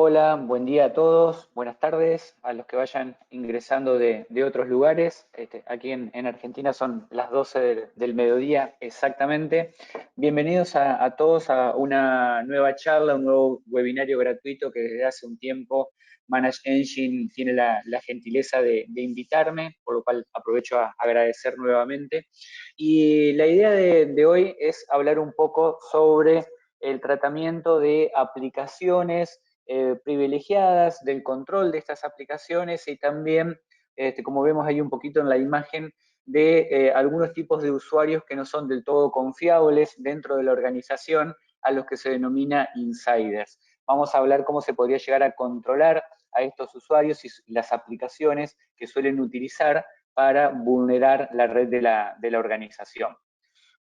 Hola, buen día a todos, buenas tardes a los que vayan ingresando de otros lugares. Aquí en Argentina son las 12 del mediodía exactamente. Bienvenidos a todos a una nueva charla, un nuevo webinario gratuito que desde hace un tiempo Manage Engine tiene la gentileza de invitarme, por lo cual aprovecho a agradecer nuevamente. Y la idea de hoy es hablar un poco sobre el tratamiento de aplicaciones privilegiadas, del control de estas aplicaciones y también, como vemos ahí un poquito en la imagen, de algunos tipos de usuarios que no son del todo confiables dentro de la organización, a los que se denomina insiders. Vamos a hablar cómo se podría llegar a controlar a estos usuarios y las aplicaciones que suelen utilizar para vulnerar la red de la organización.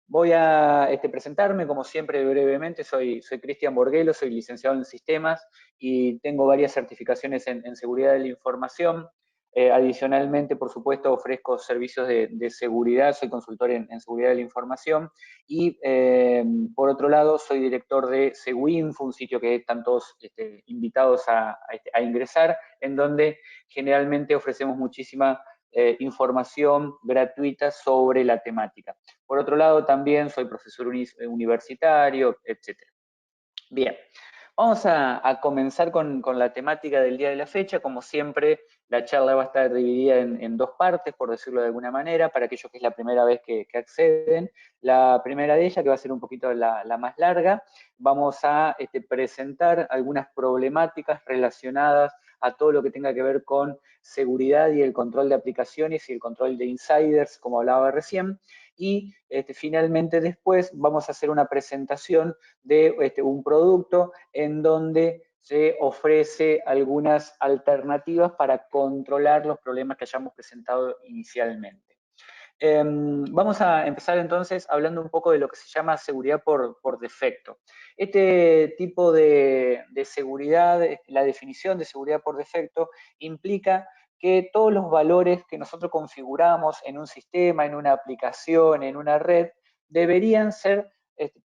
Voy a presentarme, como siempre, brevemente. Soy Cristian Borguelo, soy licenciado en sistemas y tengo varias certificaciones en seguridad de la información. Adicionalmente, por supuesto, ofrezco servicios de seguridad, soy consultor en seguridad de la información y, por otro lado, soy director de Seguinfo, un sitio que están todos invitados a ingresar, en donde generalmente ofrecemos muchísima información gratuita sobre la temática. Por otro lado, también soy profesor universitario, etc. Bien, vamos a comenzar con la temática del día de la fecha. Como siempre, la charla va a estar dividida en dos partes, por decirlo de alguna manera, para aquellos que es la primera vez que acceden. La primera de ellas, que va a ser un poquito la más larga, vamos a presentar algunas problemáticas relacionadas a todo lo que tenga que ver con seguridad y el control de aplicaciones y el control de insiders, como hablaba recién. Y finalmente después vamos a hacer una presentación de un producto en donde se ofrece algunas alternativas para controlar los problemas que hayamos presentado inicialmente. Vamos a empezar entonces hablando un poco de lo que se llama seguridad por defecto. Este tipo de seguridad, la definición de seguridad por defecto, implica que todos los valores que nosotros configuramos en un sistema, en una aplicación, en una red, deberían ser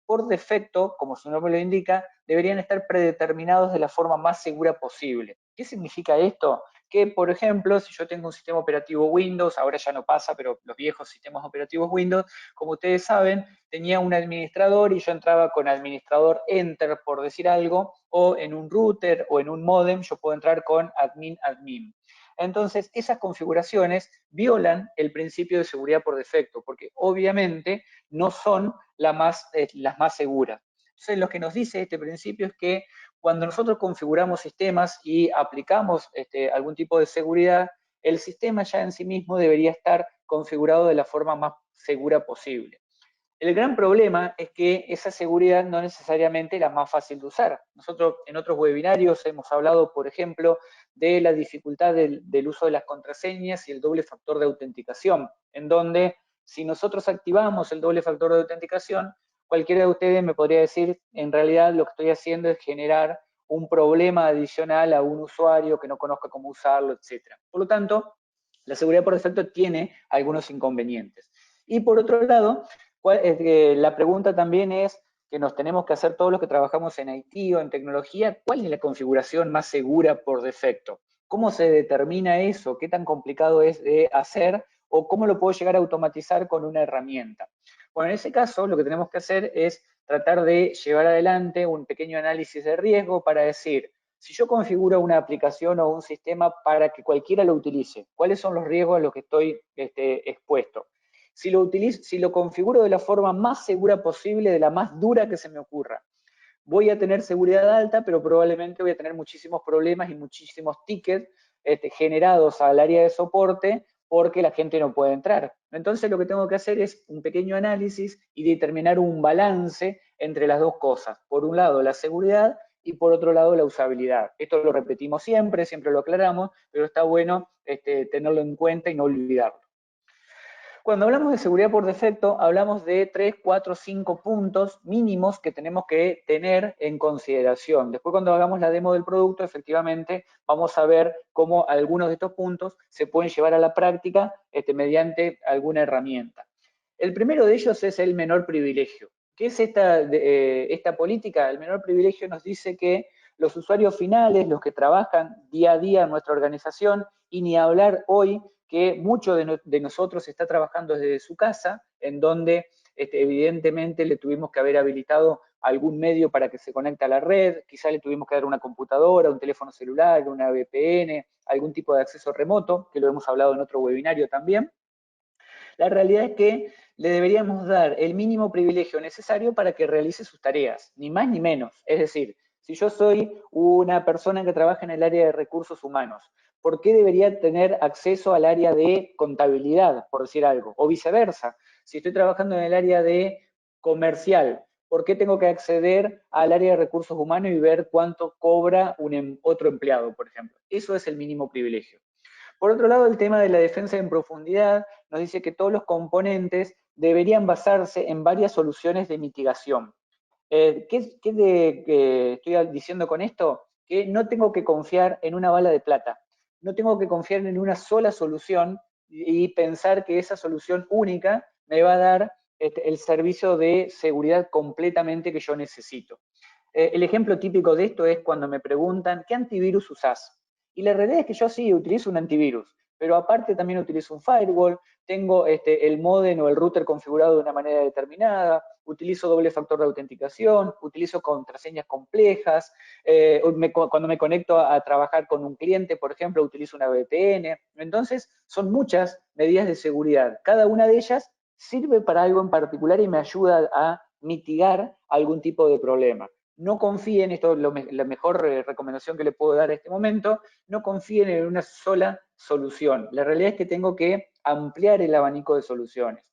por defecto, como su nombre lo indica, deberían estar predeterminados de la forma más segura posible. ¿Qué significa esto? Que, por ejemplo, si yo tengo un sistema operativo Windows, ahora ya no pasa, pero los viejos sistemas operativos Windows, como ustedes saben, tenía un administrador y yo entraba con administrador Enter, por decir algo, o en un router o en un modem, yo puedo entrar con admin. Entonces, esas configuraciones violan el principio de seguridad por defecto, porque obviamente no son las más seguras. Entonces, lo que nos dice este principio es que cuando nosotros configuramos sistemas y aplicamos algún tipo de seguridad, el sistema ya en sí mismo debería estar configurado de la forma más segura posible. El gran problema es que esa seguridad no necesariamente es la más fácil de usar. Nosotros en otros webinarios hemos hablado, por ejemplo, de la dificultad del uso de las contraseñas y el doble factor de autenticación, en donde si nosotros activamos el doble factor de autenticación, cualquiera de ustedes me podría decir, en realidad lo que estoy haciendo es generar un problema adicional a un usuario que no conozca cómo usarlo, etc. Por lo tanto, la seguridad por defecto tiene algunos inconvenientes. Y por otro lado, la pregunta también es que nos tenemos que hacer todos los que trabajamos en IT o en tecnología, ¿cuál es la configuración más segura por defecto? ¿Cómo se determina eso? ¿Qué tan complicado es de hacer? ¿O cómo lo puedo llegar a automatizar con una herramienta? Bueno, en ese caso lo que tenemos que hacer es tratar de llevar adelante un pequeño análisis de riesgo para decir, si yo configuro una aplicación o un sistema para que cualquiera lo utilice, ¿cuáles son los riesgos a los que estoy expuesto? Si lo configuro de la forma más segura posible, de la más dura que se me ocurra, voy a tener seguridad alta, pero probablemente voy a tener muchísimos problemas y muchísimos tickets generados al área de soporte porque la gente no puede entrar. Entonces lo que tengo que hacer es un pequeño análisis y determinar un balance entre las dos cosas. Por un lado, la seguridad y por otro lado, la usabilidad. Esto lo repetimos siempre, siempre lo aclaramos, pero está bueno tenerlo en cuenta y no olvidarlo. Cuando hablamos de seguridad por defecto, hablamos de 3, 4, 5 puntos mínimos que tenemos que tener en consideración. Después, cuando hagamos la demo del producto, efectivamente, vamos a ver cómo algunos de estos puntos se pueden llevar a la práctica mediante alguna herramienta. El primero de ellos es el menor privilegio. ¿Qué es esta política? El menor privilegio nos dice que los usuarios finales, los que trabajan día a día en nuestra organización, y ni hablar hoy que mucho de nosotros está trabajando desde su casa, en donde evidentemente le tuvimos que haber habilitado algún medio para que se conecte a la red, quizá le tuvimos que dar una computadora, un teléfono celular, una VPN, algún tipo de acceso remoto, que lo hemos hablado en otro webinario también. La realidad es que le deberíamos dar el mínimo privilegio necesario para que realice sus tareas, ni más ni menos. Es decir, si yo soy una persona que trabaja en el área de recursos humanos, ¿por qué debería tener acceso al área de contabilidad, por decir algo? O viceversa, si estoy trabajando en el área de comercial, ¿por qué tengo que acceder al área de recursos humanos y ver cuánto cobra otro empleado, por ejemplo? Eso es el mínimo privilegio. Por otro lado, el tema de la defensa en profundidad nos dice que todos los componentes deberían basarse en varias soluciones de mitigación. ¿Qué estoy diciendo con esto? Que no tengo que confiar en una bala de plata, no tengo que confiar en una sola solución y pensar que esa solución única me va a dar el servicio de seguridad completamente que yo necesito. El ejemplo típico de esto es cuando me preguntan, ¿qué antivirus usás? Y la realidad es que yo sí utilizo un antivirus, pero aparte también utilizo un firewall, tengo el modem o el router configurado de una manera determinada, utilizo doble factor de autenticación, utilizo contraseñas complejas, cuando me conecto a trabajar con un cliente, por ejemplo, utilizo una VPN. Entonces, son muchas medidas de seguridad. Cada una de ellas sirve para algo en particular y me ayuda a mitigar algún tipo de problema. No confíen, esto es la mejor recomendación que le puedo dar a este momento, no confíen en una sola solución. La realidad es que tengo que ampliar el abanico de soluciones.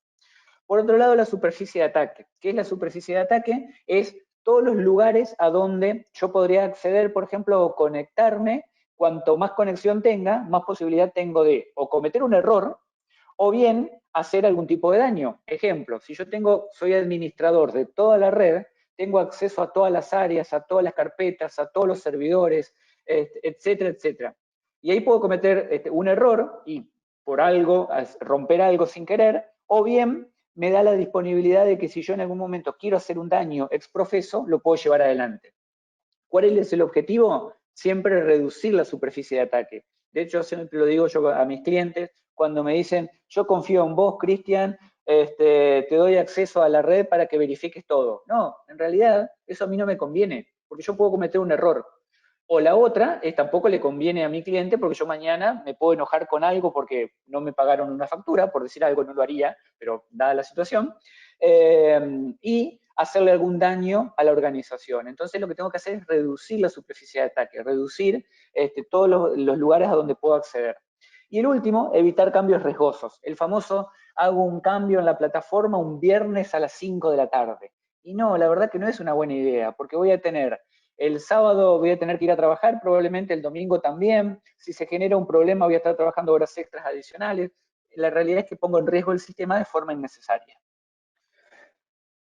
Por otro lado, la superficie de ataque. ¿Qué es la superficie de ataque? Es todos los lugares a donde yo podría acceder, por ejemplo, o conectarme. Cuanto más conexión tenga, más posibilidad tengo de o cometer un error o bien hacer algún tipo de daño. Ejemplo, si yo soy administrador de toda la red, tengo acceso a todas las áreas, a todas las carpetas, a todos los servidores, etcétera, etcétera. Y ahí puedo cometer un error y por algo, romper algo sin querer, o bien me da la disponibilidad de que si yo en algún momento quiero hacer un daño exprofeso, lo puedo llevar adelante. ¿Cuál es el objetivo? Siempre reducir la superficie de ataque. De hecho, siempre lo digo yo a mis clientes, cuando me dicen, yo confío en vos, Cristian, te doy acceso a la red para que verifiques todo. No, en realidad eso a mí no me conviene, porque yo puedo cometer un error. O la otra es tampoco le conviene a mi cliente porque yo mañana me puedo enojar con algo porque no me pagaron una factura, por decir algo no lo haría, pero dada la situación, y hacerle algún daño a la organización. Entonces lo que tengo que hacer es reducir la superficie de ataque, reducir todos los lugares a donde puedo acceder. Y el último, evitar cambios riesgosos. El famoso, hago un cambio en la plataforma un viernes a las 5 de la tarde. Y no, la verdad que no es una buena idea, porque voy a tener el sábado voy a tener que ir a trabajar, probablemente el domingo también. Si se genera un problema, voy a estar trabajando horas extras adicionales. La realidad es que pongo en riesgo el sistema de forma innecesaria.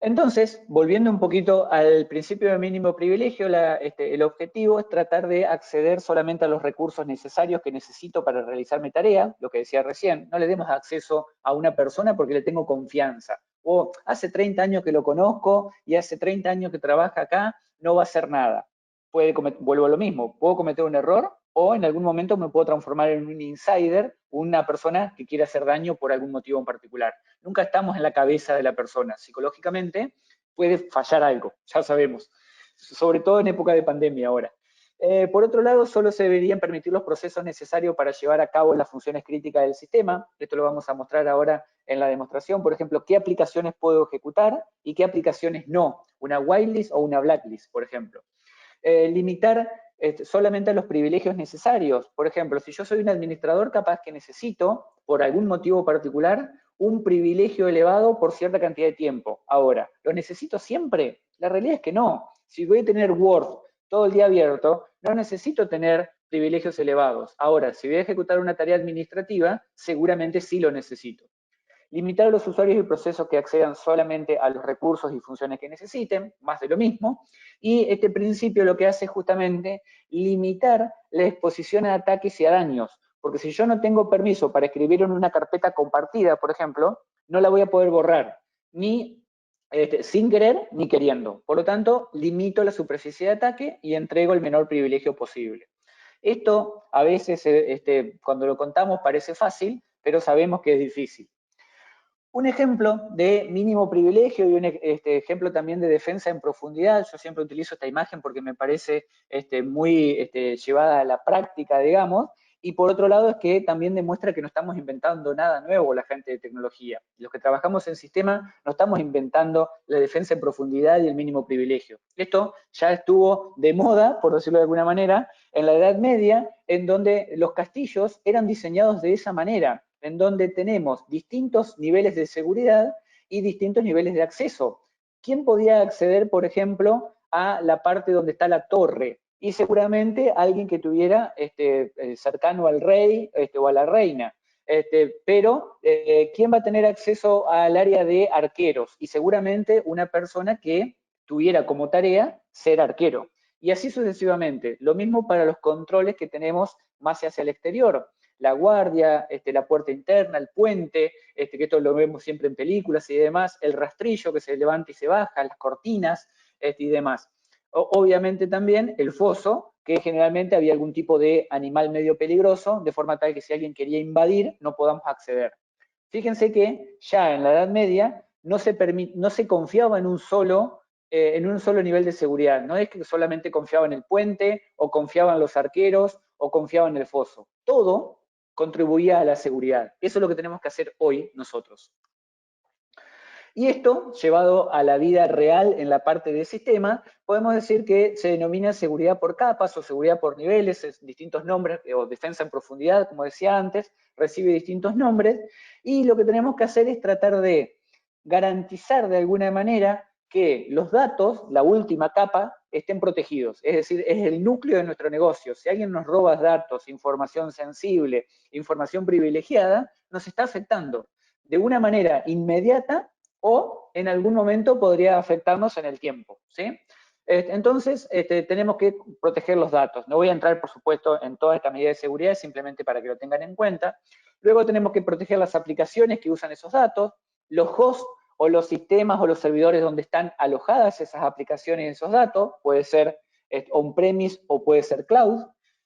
Entonces, volviendo un poquito al principio de mínimo privilegio, el objetivo es tratar de acceder solamente a los recursos necesarios que necesito para realizar mi tarea, lo que decía recién, no le demos acceso a una persona porque le tengo confianza. O hace 30 años que lo conozco y hace 30 años que trabaja acá, no va a hacer nada. Vuelvo a lo mismo, puedo cometer un error o en algún momento me puedo transformar en un insider, una persona que quiere hacer daño por algún motivo en particular. Nunca estamos en la cabeza de la persona. Psicológicamente puede fallar algo, ya sabemos, sobre todo en época de pandemia ahora. Por otro lado, solo se deberían permitir los procesos necesarios para llevar a cabo las funciones críticas del sistema. Esto lo vamos a mostrar ahora en la demostración. Por ejemplo, qué aplicaciones puedo ejecutar y qué aplicaciones no. Una whitelist o una blacklist, por ejemplo. Limitar solamente a los privilegios necesarios. Por ejemplo, si yo soy un administrador, capaz que necesito, por algún motivo particular, un privilegio elevado por cierta cantidad de tiempo. Ahora, ¿lo necesito siempre? La realidad es que no. Si voy a tener Word todo el día abierto, no necesito tener privilegios elevados. Ahora, si voy a ejecutar una tarea administrativa, seguramente sí lo necesito. Limitar a los usuarios y procesos que accedan solamente a los recursos y funciones que necesiten, más de lo mismo. Y este principio lo que hace es justamente limitar la exposición a ataques y a daños. Porque si yo no tengo permiso para escribir en una carpeta compartida, por ejemplo, no la voy a poder borrar, ni sin querer ni queriendo. Por lo tanto, limito la superficie de ataque y entrego el menor privilegio posible. Esto a veces, cuando lo contamos, parece fácil, pero sabemos que es difícil. Un ejemplo de mínimo privilegio y un ejemplo también de defensa en profundidad, yo siempre utilizo esta imagen porque me parece muy llevada a la práctica, digamos, y por otro lado es que también demuestra que no estamos inventando nada nuevo la gente de tecnología. Los que trabajamos en sistema no estamos inventando la defensa en profundidad y el mínimo privilegio. Esto ya estuvo de moda, por decirlo de alguna manera, en la Edad Media, en donde los castillos eran diseñados de esa manera, en donde tenemos distintos niveles de seguridad y distintos niveles de acceso. ¿Quién podía acceder, por ejemplo, a la parte donde está la torre? Y seguramente alguien que tuviera cercano al rey o a la reina. Pero, ¿quién va a tener acceso al área de arqueros? Y seguramente una persona que tuviera como tarea ser arquero. Y así sucesivamente. Lo mismo para los controles que tenemos más hacia el exterior. La guardia, la puerta interna, el puente, que esto lo vemos siempre en películas y demás, el rastrillo que se levanta y se baja, las cortinas y demás. Obviamente también el foso, que generalmente había algún tipo de animal medio peligroso, de forma tal que si alguien quería invadir, no podamos acceder. Fíjense que ya en la Edad Media no se confiaba en un solo nivel de seguridad. No es que solamente confiaba en el puente, o confiaba en los arqueros, o confiaba en el foso. Todo contribuía a la seguridad. Eso es lo que tenemos que hacer hoy nosotros. Y esto, llevado a la vida real en la parte del sistema, podemos decir que se denomina seguridad por capas o seguridad por niveles, distintos nombres, o defensa en profundidad, como decía antes, recibe distintos nombres, y lo que tenemos que hacer es tratar de garantizar de alguna manera que los datos, la última capa, estén protegidos. Es decir, es el núcleo de nuestro negocio. Si alguien nos roba datos, información sensible, información privilegiada, nos está afectando de una manera inmediata o en algún momento podría afectarnos en el tiempo, ¿sí? Entonces, tenemos que proteger los datos. No voy a entrar, por supuesto, en toda esta medida de seguridad, simplemente para que lo tengan en cuenta. Luego tenemos que proteger las aplicaciones que usan esos datos, los hosts o los sistemas o los servidores donde están alojadas esas aplicaciones y esos datos, puede ser on-premise o puede ser cloud,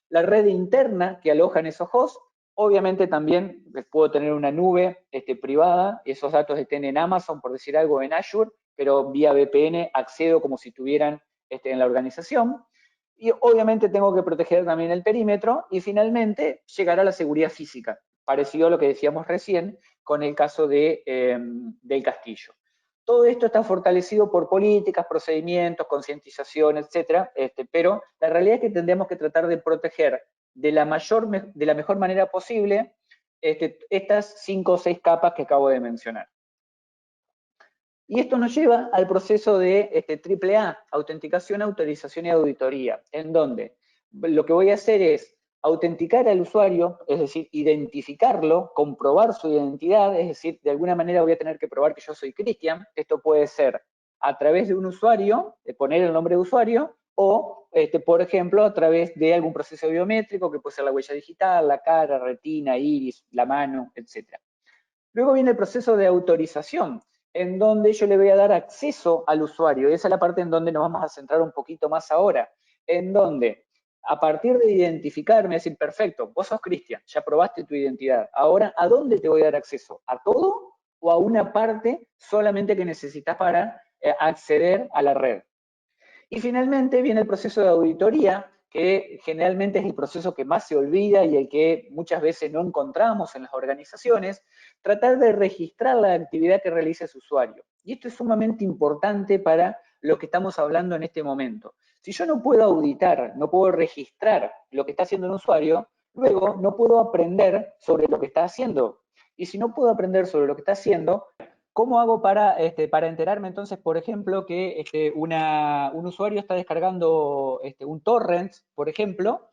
la red interna que alojan esos hosts. Obviamente también puedo tener una nube privada, esos datos estén en Amazon, por decir algo, en Azure, pero vía VPN accedo como si estuvieran en la organización. Y obviamente tengo que proteger también el perímetro y finalmente llegará la seguridad física, parecido a lo que decíamos recién con el caso del castillo. Todo esto está fortalecido por políticas, procedimientos, concientización, etcétera, pero la realidad es que tendríamos que tratar de proteger de la mejor manera posible estas 5 o 6 capas que acabo de mencionar. Y esto nos lleva al proceso de AAA, autenticación, autorización y auditoría, en donde lo que voy a hacer es autenticar al usuario, es decir, identificarlo, comprobar su identidad, es decir, de alguna manera voy a tener que probar que yo soy Cristian. Esto puede ser a través de un usuario, de poner el nombre de usuario, o, por ejemplo, a través de algún proceso biométrico, que puede ser la huella digital, la cara, retina, iris, la mano, etc. Luego viene el proceso de autorización, en donde yo le voy a dar acceso al usuario. Esa es la parte en donde nos vamos a centrar un poquito más ahora, en donde a partir de identificarme, decir, perfecto, vos sos Cristian, ya probaste tu identidad. Ahora, ¿a dónde te voy a dar acceso? ¿A todo o a una parte solamente que necesitas para acceder a la red? Y finalmente viene el proceso de auditoría, que generalmente es el proceso que más se olvida y el que muchas veces no encontramos en las organizaciones, tratar de registrar la actividad que realiza ese usuario. Y esto es sumamente importante para lo que estamos hablando en este momento. Si yo no puedo auditar, no puedo registrar lo que está haciendo un usuario, luego no puedo aprender sobre lo que está haciendo. Y si no puedo aprender sobre lo que está haciendo, ¿cómo hago para enterarme entonces, por ejemplo, que un usuario está descargando un torrent, por ejemplo,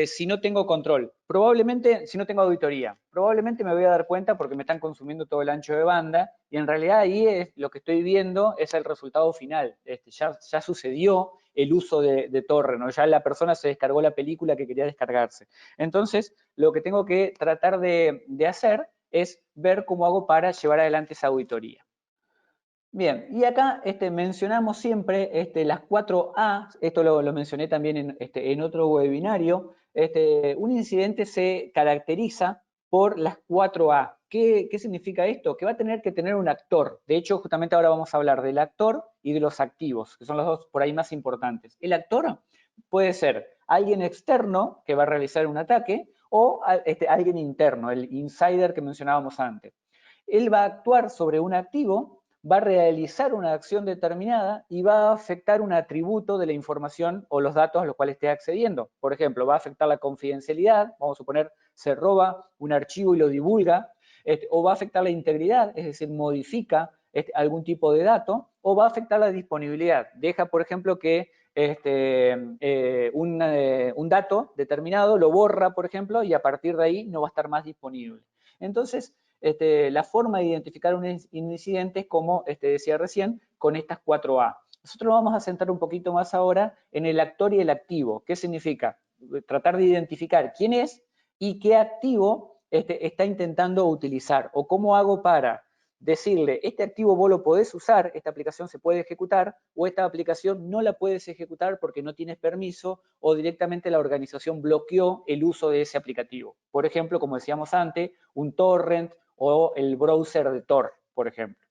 si no tengo control? Probablemente, si no tengo auditoría, probablemente me voy a dar cuenta porque me están consumiendo todo el ancho de banda y en realidad ahí lo que estoy viendo es el resultado final. Ya sucedió el uso de torrent, ¿no? Ya la persona se descargó la película que quería descargarse. Entonces, lo que tengo que tratar de hacer es ver cómo hago para llevar adelante esa auditoría. Bien, y acá mencionamos siempre las 4A, esto lo mencioné también en otro webinario. Un incidente se caracteriza por las 4A. ¿Qué significa esto? Que va a tener que tener un actor. De hecho, justamente ahora vamos a hablar del actor y de los activos, que son los dos por ahí más importantes. El actor puede ser alguien externo que va a realizar un ataque o alguien interno, el insider que mencionábamos antes. Él va a actuar sobre un activo, va a realizar una acción determinada y va a afectar un atributo de la información o los datos a los cuales esté accediendo. Por ejemplo, va a afectar la confidencialidad, vamos a suponer, se roba un archivo y lo divulga, o va a afectar la integridad, es decir, modifica algún tipo de dato, o va a afectar la disponibilidad. Deja, por ejemplo, que un dato determinado lo borra, por ejemplo, y a partir de ahí no va a estar más disponible. Entonces, la forma de identificar un incidente es como decía recién, con estas 4A. Nosotros vamos a centrar un poquito más ahora en el actor y el activo. ¿Qué significa? Tratar de identificar quién es y qué activo está intentando utilizar, o cómo hago para decirle, este activo vos lo podés usar, esta aplicación se puede ejecutar, o esta aplicación no la puedes ejecutar porque no tienes permiso, o directamente la organización bloqueó el uso de ese aplicativo. Por ejemplo, como decíamos antes, un torrent o el browser de Tor, por ejemplo.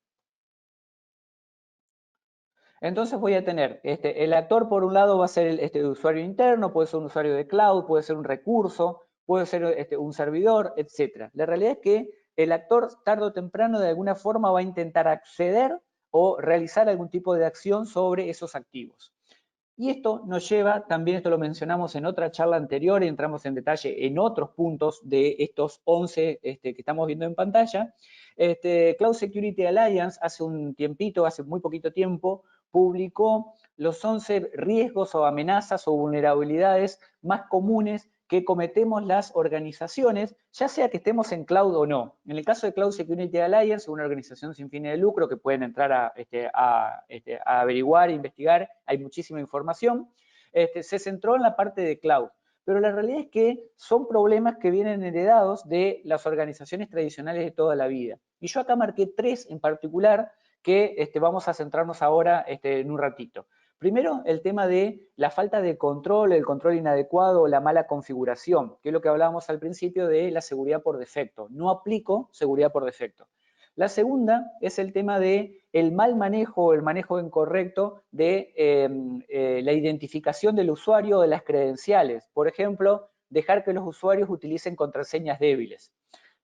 Entonces voy a tener, el actor por un lado va a ser el usuario interno, puede ser un usuario de cloud, puede ser un recurso, puede ser un servidor, etc. La realidad es que el actor tarde o temprano de alguna forma va a intentar acceder o realizar algún tipo de acción sobre esos activos. Y esto nos lleva, también esto lo mencionamos en otra charla anterior y entramos en detalle en otros puntos de estos 11 que estamos viendo en pantalla. Cloud Security Alliance hace un tiempito, hace muy poquito tiempo, publicó los 11 riesgos o amenazas o vulnerabilidades más comunes que cometemos las organizaciones, ya sea que estemos en cloud o no. En el caso de Cloud Security Alliance, una organización sin fines de lucro que pueden entrar a averiguar, investigar, hay muchísima información, se centró en la parte de cloud. Pero la realidad es que son problemas que vienen heredados de las organizaciones tradicionales de toda la vida. Y yo acá marqué 3 en particular que vamos a centrarnos ahora en un ratito. Primero, el tema de la falta de control, el control inadecuado o la mala configuración, que es lo que hablábamos al principio de la seguridad por defecto. No aplico seguridad por defecto. La segunda es el tema de el mal manejo o el manejo incorrecto de la identificación del usuario o de las credenciales. Por ejemplo, dejar que los usuarios utilicen contraseñas débiles.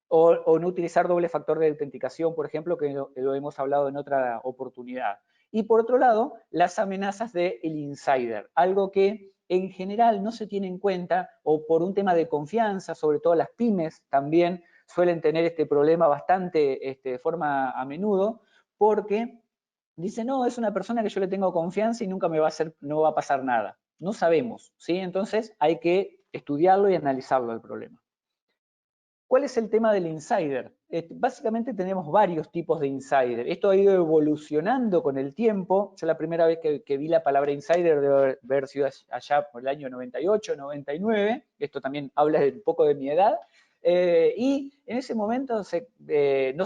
O no utilizar doble factor de autenticación, por ejemplo, que lo hemos hablado en otra oportunidad. Y por otro lado, las amenazas del insider, algo que en general no se tiene en cuenta o por un tema de confianza, sobre todo las pymes también suelen tener este problema bastante de forma a menudo, porque dice, no, es una persona que yo le tengo confianza y nunca me va a hacer, no va a pasar nada. No sabemos, ¿sí? Entonces hay que estudiarlo y analizarlo el problema. ¿Cuál es el tema del insider? Básicamente tenemos varios tipos de insider. Esto ha ido evolucionando con el tiempo. Yo la primera vez que vi la palabra insider debe haber sido allá por el año 98, 99. Esto también habla un poco de mi edad. Y en ese momento no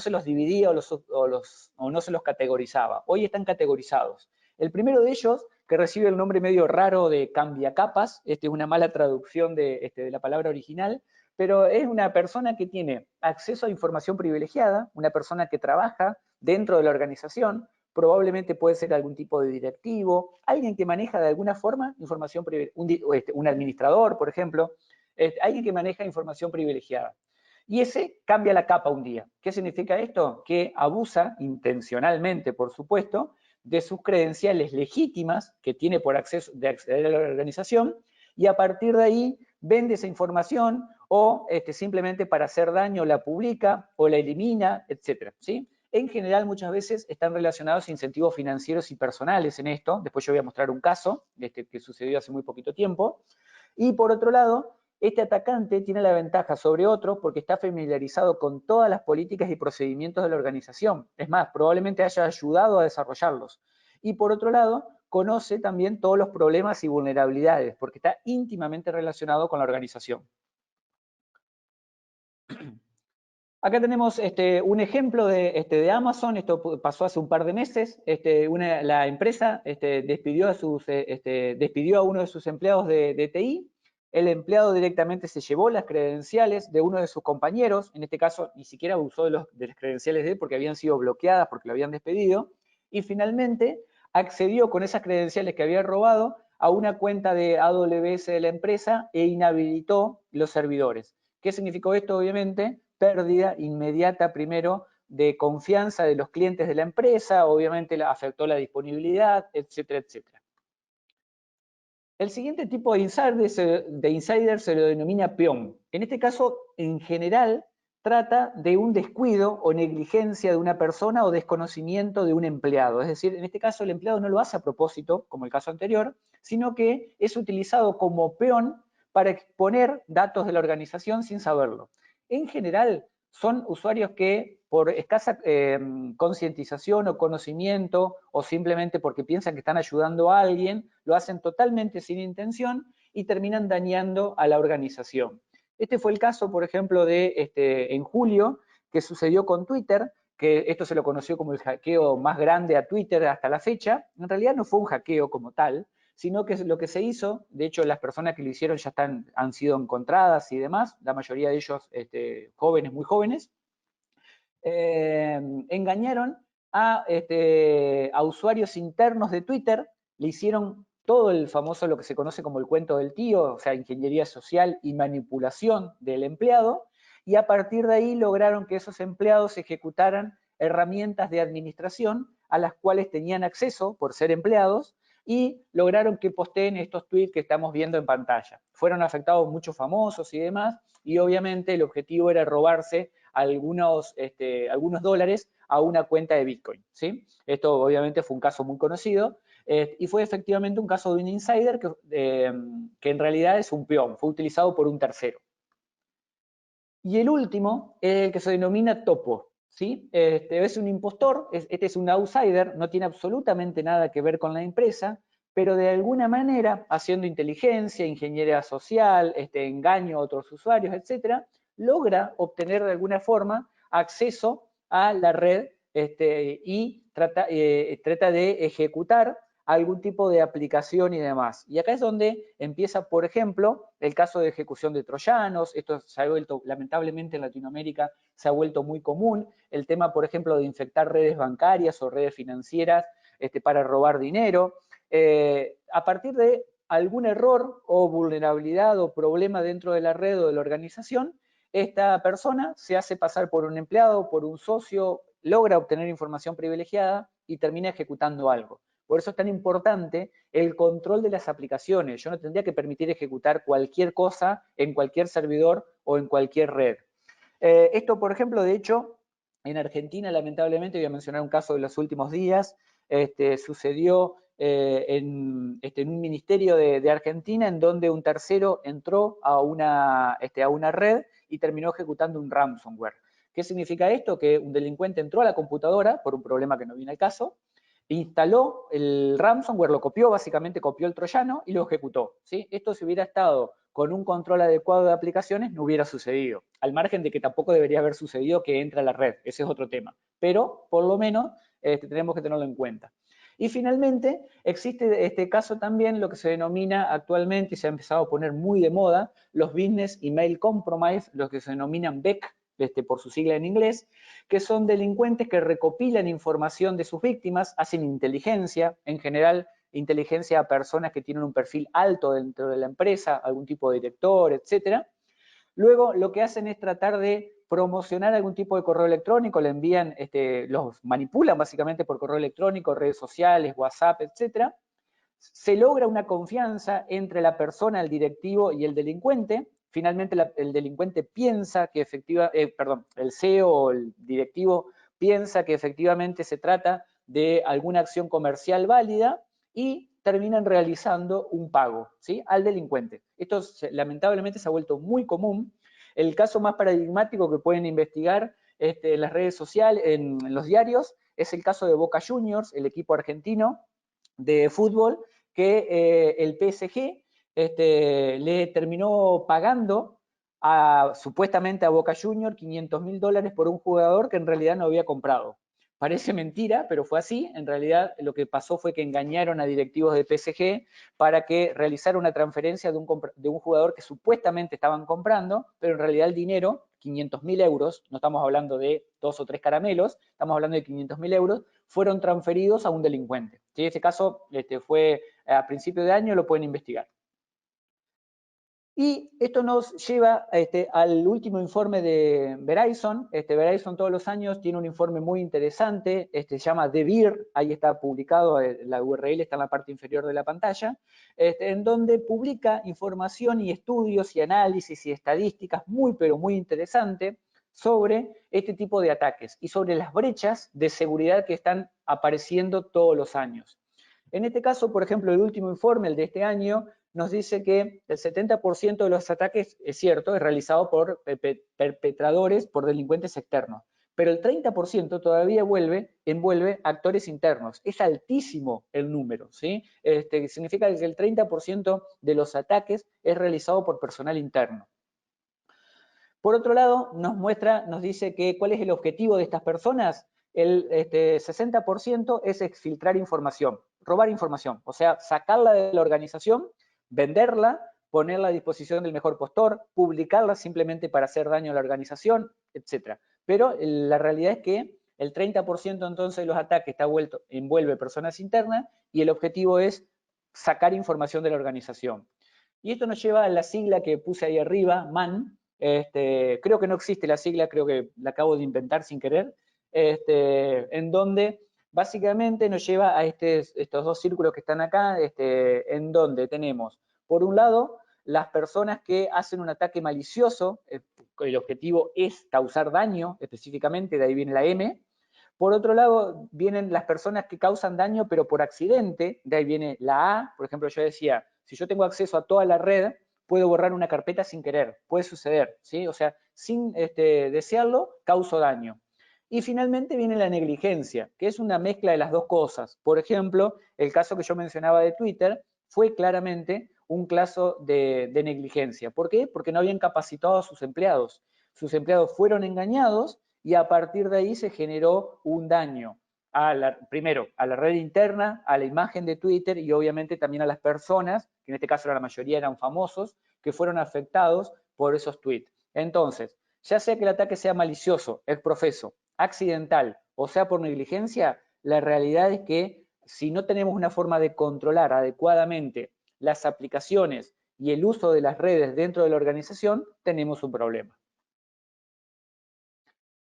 se los dividía o no se los categorizaba. Hoy están categorizados. El primero de ellos, que recibe el nombre medio raro de cambiacapas, es una mala traducción de la palabra original, pero es una persona que tiene acceso a información privilegiada, una persona que trabaja dentro de la organización, probablemente puede ser algún tipo de directivo, alguien que maneja de alguna forma información privilegiada, un administrador, por ejemplo, alguien que maneja información privilegiada. Y ese cambia la capa un día. ¿Qué significa esto? Que abusa intencionalmente, por supuesto, de sus credenciales legítimas que tiene por acceso de acceder a la organización y a partir de ahí vende esa información o simplemente para hacer daño la publica o la elimina, etc. ¿Sí? En general, muchas veces están relacionados incentivos financieros y personales en esto. Después yo voy a mostrar un caso que sucedió hace muy poquito tiempo. Y por otro lado, este atacante tiene la ventaja sobre otros porque está familiarizado con todas las políticas y procedimientos de la organización. Es más, probablemente haya ayudado a desarrollarlos. Y por otro lado, conoce también todos los problemas y vulnerabilidades porque está íntimamente relacionado con la organización. Acá tenemos un ejemplo de Amazon. Esto pasó hace un par de meses. La empresa despidió a uno de sus empleados de TI. El empleado directamente se llevó las credenciales de uno de sus compañeros. En este caso, ni siquiera usó de las credenciales de él porque habían sido bloqueadas, porque lo habían despedido. Y finalmente accedió con esas credenciales que había robado a una cuenta de AWS de la empresa e inhabilitó los servidores. ¿Qué significó esto? Obviamente, pérdida inmediata primero de confianza de los clientes de la empresa, obviamente afectó la disponibilidad, etcétera, etcétera. El siguiente tipo de insider se lo denomina peón. En este caso, en general, trata de un descuido o negligencia de una persona o desconocimiento de un empleado. Es decir, en este caso el empleado no lo hace a propósito, como el caso anterior, sino que es utilizado como peón para exponer datos de la organización sin saberlo. En general, son usuarios que por escasa concientización o conocimiento o simplemente porque piensan que están ayudando a alguien, lo hacen totalmente sin intención y terminan dañando a la organización. Este fue el caso, por ejemplo, en julio, que sucedió con Twitter, que esto se lo conoció como el hackeo más grande a Twitter hasta la fecha. En realidad no fue un hackeo como tal, sino que lo que se hizo, de hecho las personas que lo hicieron ya han sido encontradas y demás, la mayoría de ellos jóvenes, muy jóvenes, engañaron a usuarios internos de Twitter, le hicieron todo el famoso, lo que se conoce como el cuento del tío, o sea, ingeniería social y manipulación del empleado, y a partir de ahí lograron que esos empleados ejecutaran herramientas de administración a las cuales tenían acceso por ser empleados, y lograron que posteen estos tweets que estamos viendo en pantalla. Fueron afectados muchos famosos y demás, y obviamente el objetivo era robarse algunos dólares a una cuenta de Bitcoin, ¿sí? Esto obviamente fue un caso muy conocido, y fue efectivamente un caso de un insider que en realidad es un peón, fue utilizado por un tercero. Y el último es el que se denomina topo, ¿sí? Es un impostor, este es un outsider, no tiene absolutamente nada que ver con la empresa, pero de alguna manera, haciendo inteligencia, ingeniería social, engaño a otros usuarios, etcétera, logra obtener de alguna forma acceso a la red y trata de ejecutar algún tipo de aplicación y demás. Y acá es donde empieza, por ejemplo, el caso de ejecución de troyanos. Esto se ha vuelto, lamentablemente en Latinoamérica, se ha vuelto muy común. El tema, por ejemplo, de infectar redes bancarias o redes financieras para robar dinero. A partir de algún error o vulnerabilidad o problema dentro de la red o de la organización, esta persona se hace pasar por un empleado, por un socio, logra obtener información privilegiada y termina ejecutando algo. Por eso es tan importante el control de las aplicaciones. Yo no tendría que permitir ejecutar cualquier cosa en cualquier servidor o en cualquier red. Esto, por ejemplo, de hecho, en Argentina, lamentablemente, voy a mencionar un caso de los últimos días, sucedió en un ministerio de Argentina en donde un tercero entró a una red y terminó ejecutando un ransomware. ¿Qué significa esto? Que un delincuente entró a la computadora, por un problema que no viene al caso, instaló el ransomware, lo copió, básicamente copió el troyano y lo ejecutó, ¿sí? Esto si hubiera estado con un control adecuado de aplicaciones no hubiera sucedido, al margen de que tampoco debería haber sucedido que entre a la red, ese es otro tema, pero por lo menos tenemos que tenerlo en cuenta. Y finalmente, existe este caso también lo que se denomina actualmente, y se ha empezado a poner muy de moda, los Business Email Compromise, los que se denominan BEC, por su sigla en inglés, que son delincuentes que recopilan información de sus víctimas, hacen inteligencia, en general inteligencia a personas que tienen un perfil alto dentro de la empresa, algún tipo de director, etcétera. Luego lo que hacen es tratar de promocionar algún tipo de correo electrónico, le envían, los manipulan básicamente por correo electrónico, redes sociales, WhatsApp, etcétera. Se logra una confianza entre la persona, el directivo y el delincuente. Finalmente el delincuente piensa que el CEO o el directivo piensa que efectivamente se trata de alguna acción comercial válida y terminan realizando un pago, ¿sí?, al delincuente. Esto lamentablemente se ha vuelto muy común. El caso más paradigmático que pueden investigar en las redes sociales, en los diarios, es el caso de Boca Juniors, el equipo argentino de fútbol, que el PSG le terminó pagando supuestamente a Boca Juniors $500.000 por un jugador que en realidad no había comprado. Parece mentira, pero fue así. En realidad lo que pasó fue que engañaron a directivos de PSG para que realizara una transferencia de un jugador que supuestamente estaban comprando, pero en realidad el dinero, 500.000 euros, no estamos hablando de 2 o 3 caramelos, estamos hablando de 500.000 euros, fueron transferidos a un delincuente. ¿Sí? Ese caso fue a principio de año, lo pueden investigar. Y esto nos lleva al último informe de Verizon. Verizon todos los años tiene un informe muy interesante, se llama The Beer, ahí está publicado, la URL está en la parte inferior de la pantalla, en donde publica información y estudios y análisis y estadísticas muy, pero muy interesantes sobre este tipo de ataques y sobre las brechas de seguridad que están apareciendo todos los años. En este caso, por ejemplo, el último informe, el de este año, nos dice que el 70% de los ataques, es cierto, es realizado por perpetradores, por delincuentes externos, pero el 30% todavía envuelve actores internos. Es altísimo el número, ¿sí? Significa que el 30% de los ataques es realizado por personal interno. Por otro lado, nos dice que cuál es el objetivo de estas personas. El 60% es exfiltrar información, robar información, o sea, sacarla de la organización, venderla, ponerla a disposición del mejor postor, publicarla simplemente para hacer daño a la organización, etc. Pero la realidad es que el 30% entonces de los ataques envuelve personas internas y el objetivo es sacar información de la organización. Y esto nos lleva a la sigla que puse ahí arriba, MAN. Creo que no existe la sigla, creo que la acabo de inventar sin querer, en donde básicamente nos lleva a estos dos círculos que están acá, en donde tenemos, por un lado, las personas que hacen un ataque malicioso, el objetivo es causar daño específicamente, de ahí viene la M. Por otro lado, vienen las personas que causan daño, pero por accidente, de ahí viene la A. Por ejemplo, yo decía, si yo tengo acceso a toda la red, puedo borrar una carpeta sin querer, puede suceder, ¿sí? O sea, sin desearlo, causo daño. Y finalmente viene la negligencia, que es una mezcla de las dos cosas. Por ejemplo, el caso que yo mencionaba de Twitter fue claramente un caso de negligencia. ¿Por qué? Porque no habían capacitado a sus empleados. Sus empleados fueron engañados y a partir de ahí se generó un daño primero a la red interna, a la imagen de Twitter y obviamente también a las personas, que en este caso la mayoría eran famosos, que fueron afectados por esos tweets. Entonces, ya sea que el ataque sea malicioso, exprofeso, accidental o sea por negligencia, la realidad es que si no tenemos una forma de controlar adecuadamente las aplicaciones y el uso de las redes dentro de la organización, tenemos un problema.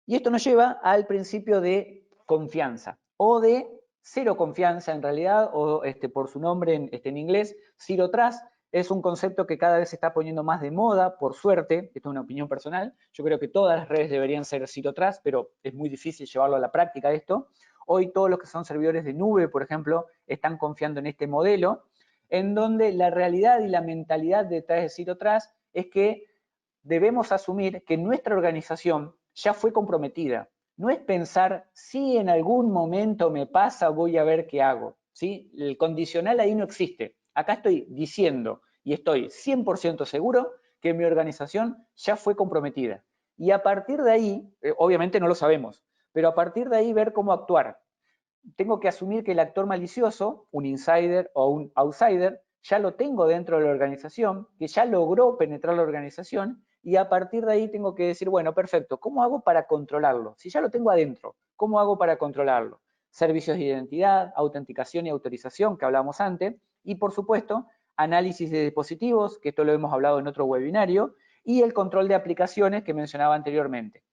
Y esto nos lleva al principio de confianza o de cero confianza en realidad, o por su nombre en inglés, Zero Trust. Es un concepto que cada vez se está poniendo más de moda, por suerte, esto es una opinión personal. Yo creo que todas las redes deberían ser Zero Trust, pero es muy difícil llevarlo a la práctica esto. Hoy todos los que son servidores de nube, por ejemplo, están confiando en este modelo, en donde la realidad y la mentalidad detrás de Zero Trust es que debemos asumir que nuestra organización ya fue comprometida. No es pensar, si en algún momento me pasa, voy a ver qué hago. ¿Sí? El condicional ahí no existe. Acá estoy diciendo y estoy 100% seguro que mi organización ya fue comprometida. Y a partir de ahí, obviamente no lo sabemos, pero a partir de ahí ver cómo actuar. Tengo que asumir que el actor malicioso, un insider o un outsider, ya lo tengo dentro de la organización, que ya logró penetrar la organización y a partir de ahí tengo que decir, bueno, perfecto, ¿cómo hago para controlarlo? Si ya lo tengo adentro, ¿cómo hago para controlarlo? Servicios de identidad, autenticación y autorización, que hablamos antes, y por supuesto, análisis de dispositivos, que esto lo hemos hablado en otro webinario, y el control de aplicaciones que mencionaba anteriormente.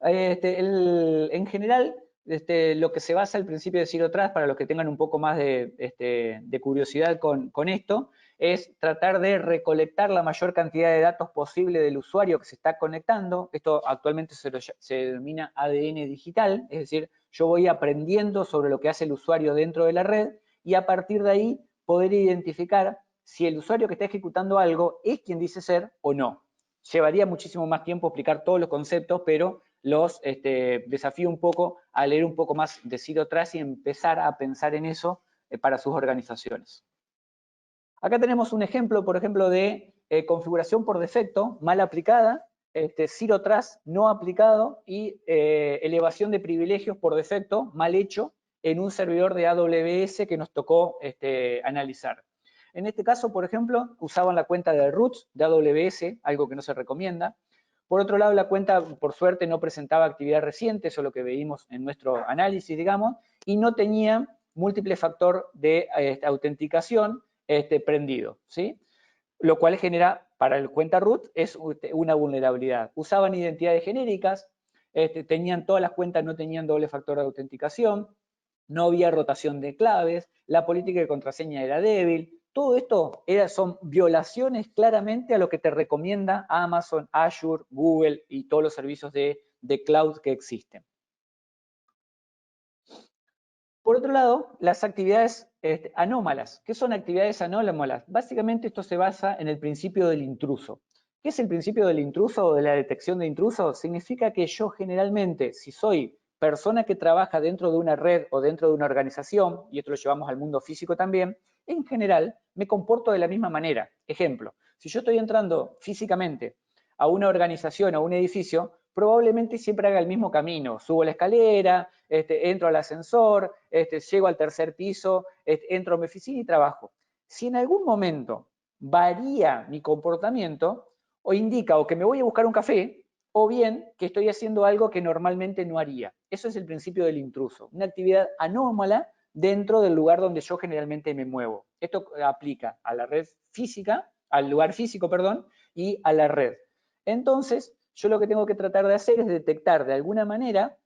En general, lo que se basa el principio de Zero Trust, para los que tengan un poco más de curiosidad con esto, es tratar de recolectar la mayor cantidad de datos posible del usuario que se está conectando. Esto actualmente se denomina ADN digital, es decir, yo voy aprendiendo sobre lo que hace el usuario dentro de la red y a partir de ahí poder identificar si el usuario que está ejecutando algo es quien dice ser o no. Llevaría muchísimo más tiempo explicar todos los conceptos, pero los desafío un poco a leer un poco más de Zero Trust y empezar a pensar en eso para sus organizaciones. Acá tenemos un ejemplo, por ejemplo, de configuración por defecto, mal aplicada, zero trust no aplicado y elevación de privilegios por defecto, mal hecho, en un servidor de AWS que nos tocó analizar. En este caso, por ejemplo, usaban la cuenta de roots de AWS, algo que no se recomienda. Por otro lado, la cuenta, por suerte, no presentaba actividad reciente, eso es lo que veíamos en nuestro análisis, digamos, y no tenía múltiple factor de autenticación prendido, ¿sí? Lo cual genera, para el cuenta root, es una vulnerabilidad. Usaban identidades genéricas, tenían todas las cuentas, no tenían doble factor de autenticación, no había rotación de claves, la política de contraseña era débil. Todo esto son violaciones claramente a lo que te recomienda Amazon, Azure, Google y todos los servicios de cloud que existen. Por otro lado, las actividades anómalas. ¿Qué son actividades anómalas? Básicamente esto se basa en el principio del intruso. ¿Qué es el principio del intruso o de la detección de intrusos? Significa que yo generalmente, si soy persona que trabaja dentro de una red o dentro de una organización, y esto lo llevamos al mundo físico también, en general me comporto de la misma manera. Ejemplo, si yo estoy entrando físicamente a una organización, a un edificio, probablemente siempre haga el mismo camino. Subo la escalera, entro al ascensor, llego al tercer piso, entro a mi oficina y trabajo. Si en algún momento varía mi comportamiento, o indica o que me voy a buscar un café, o bien que estoy haciendo algo que normalmente no haría. Eso es el principio del intruso, una actividad anómala dentro del lugar donde yo generalmente me muevo. Esto aplica a la red física, al lugar físico, perdón, y a la red. Entonces, yo lo que tengo que tratar de hacer es detectar de alguna manera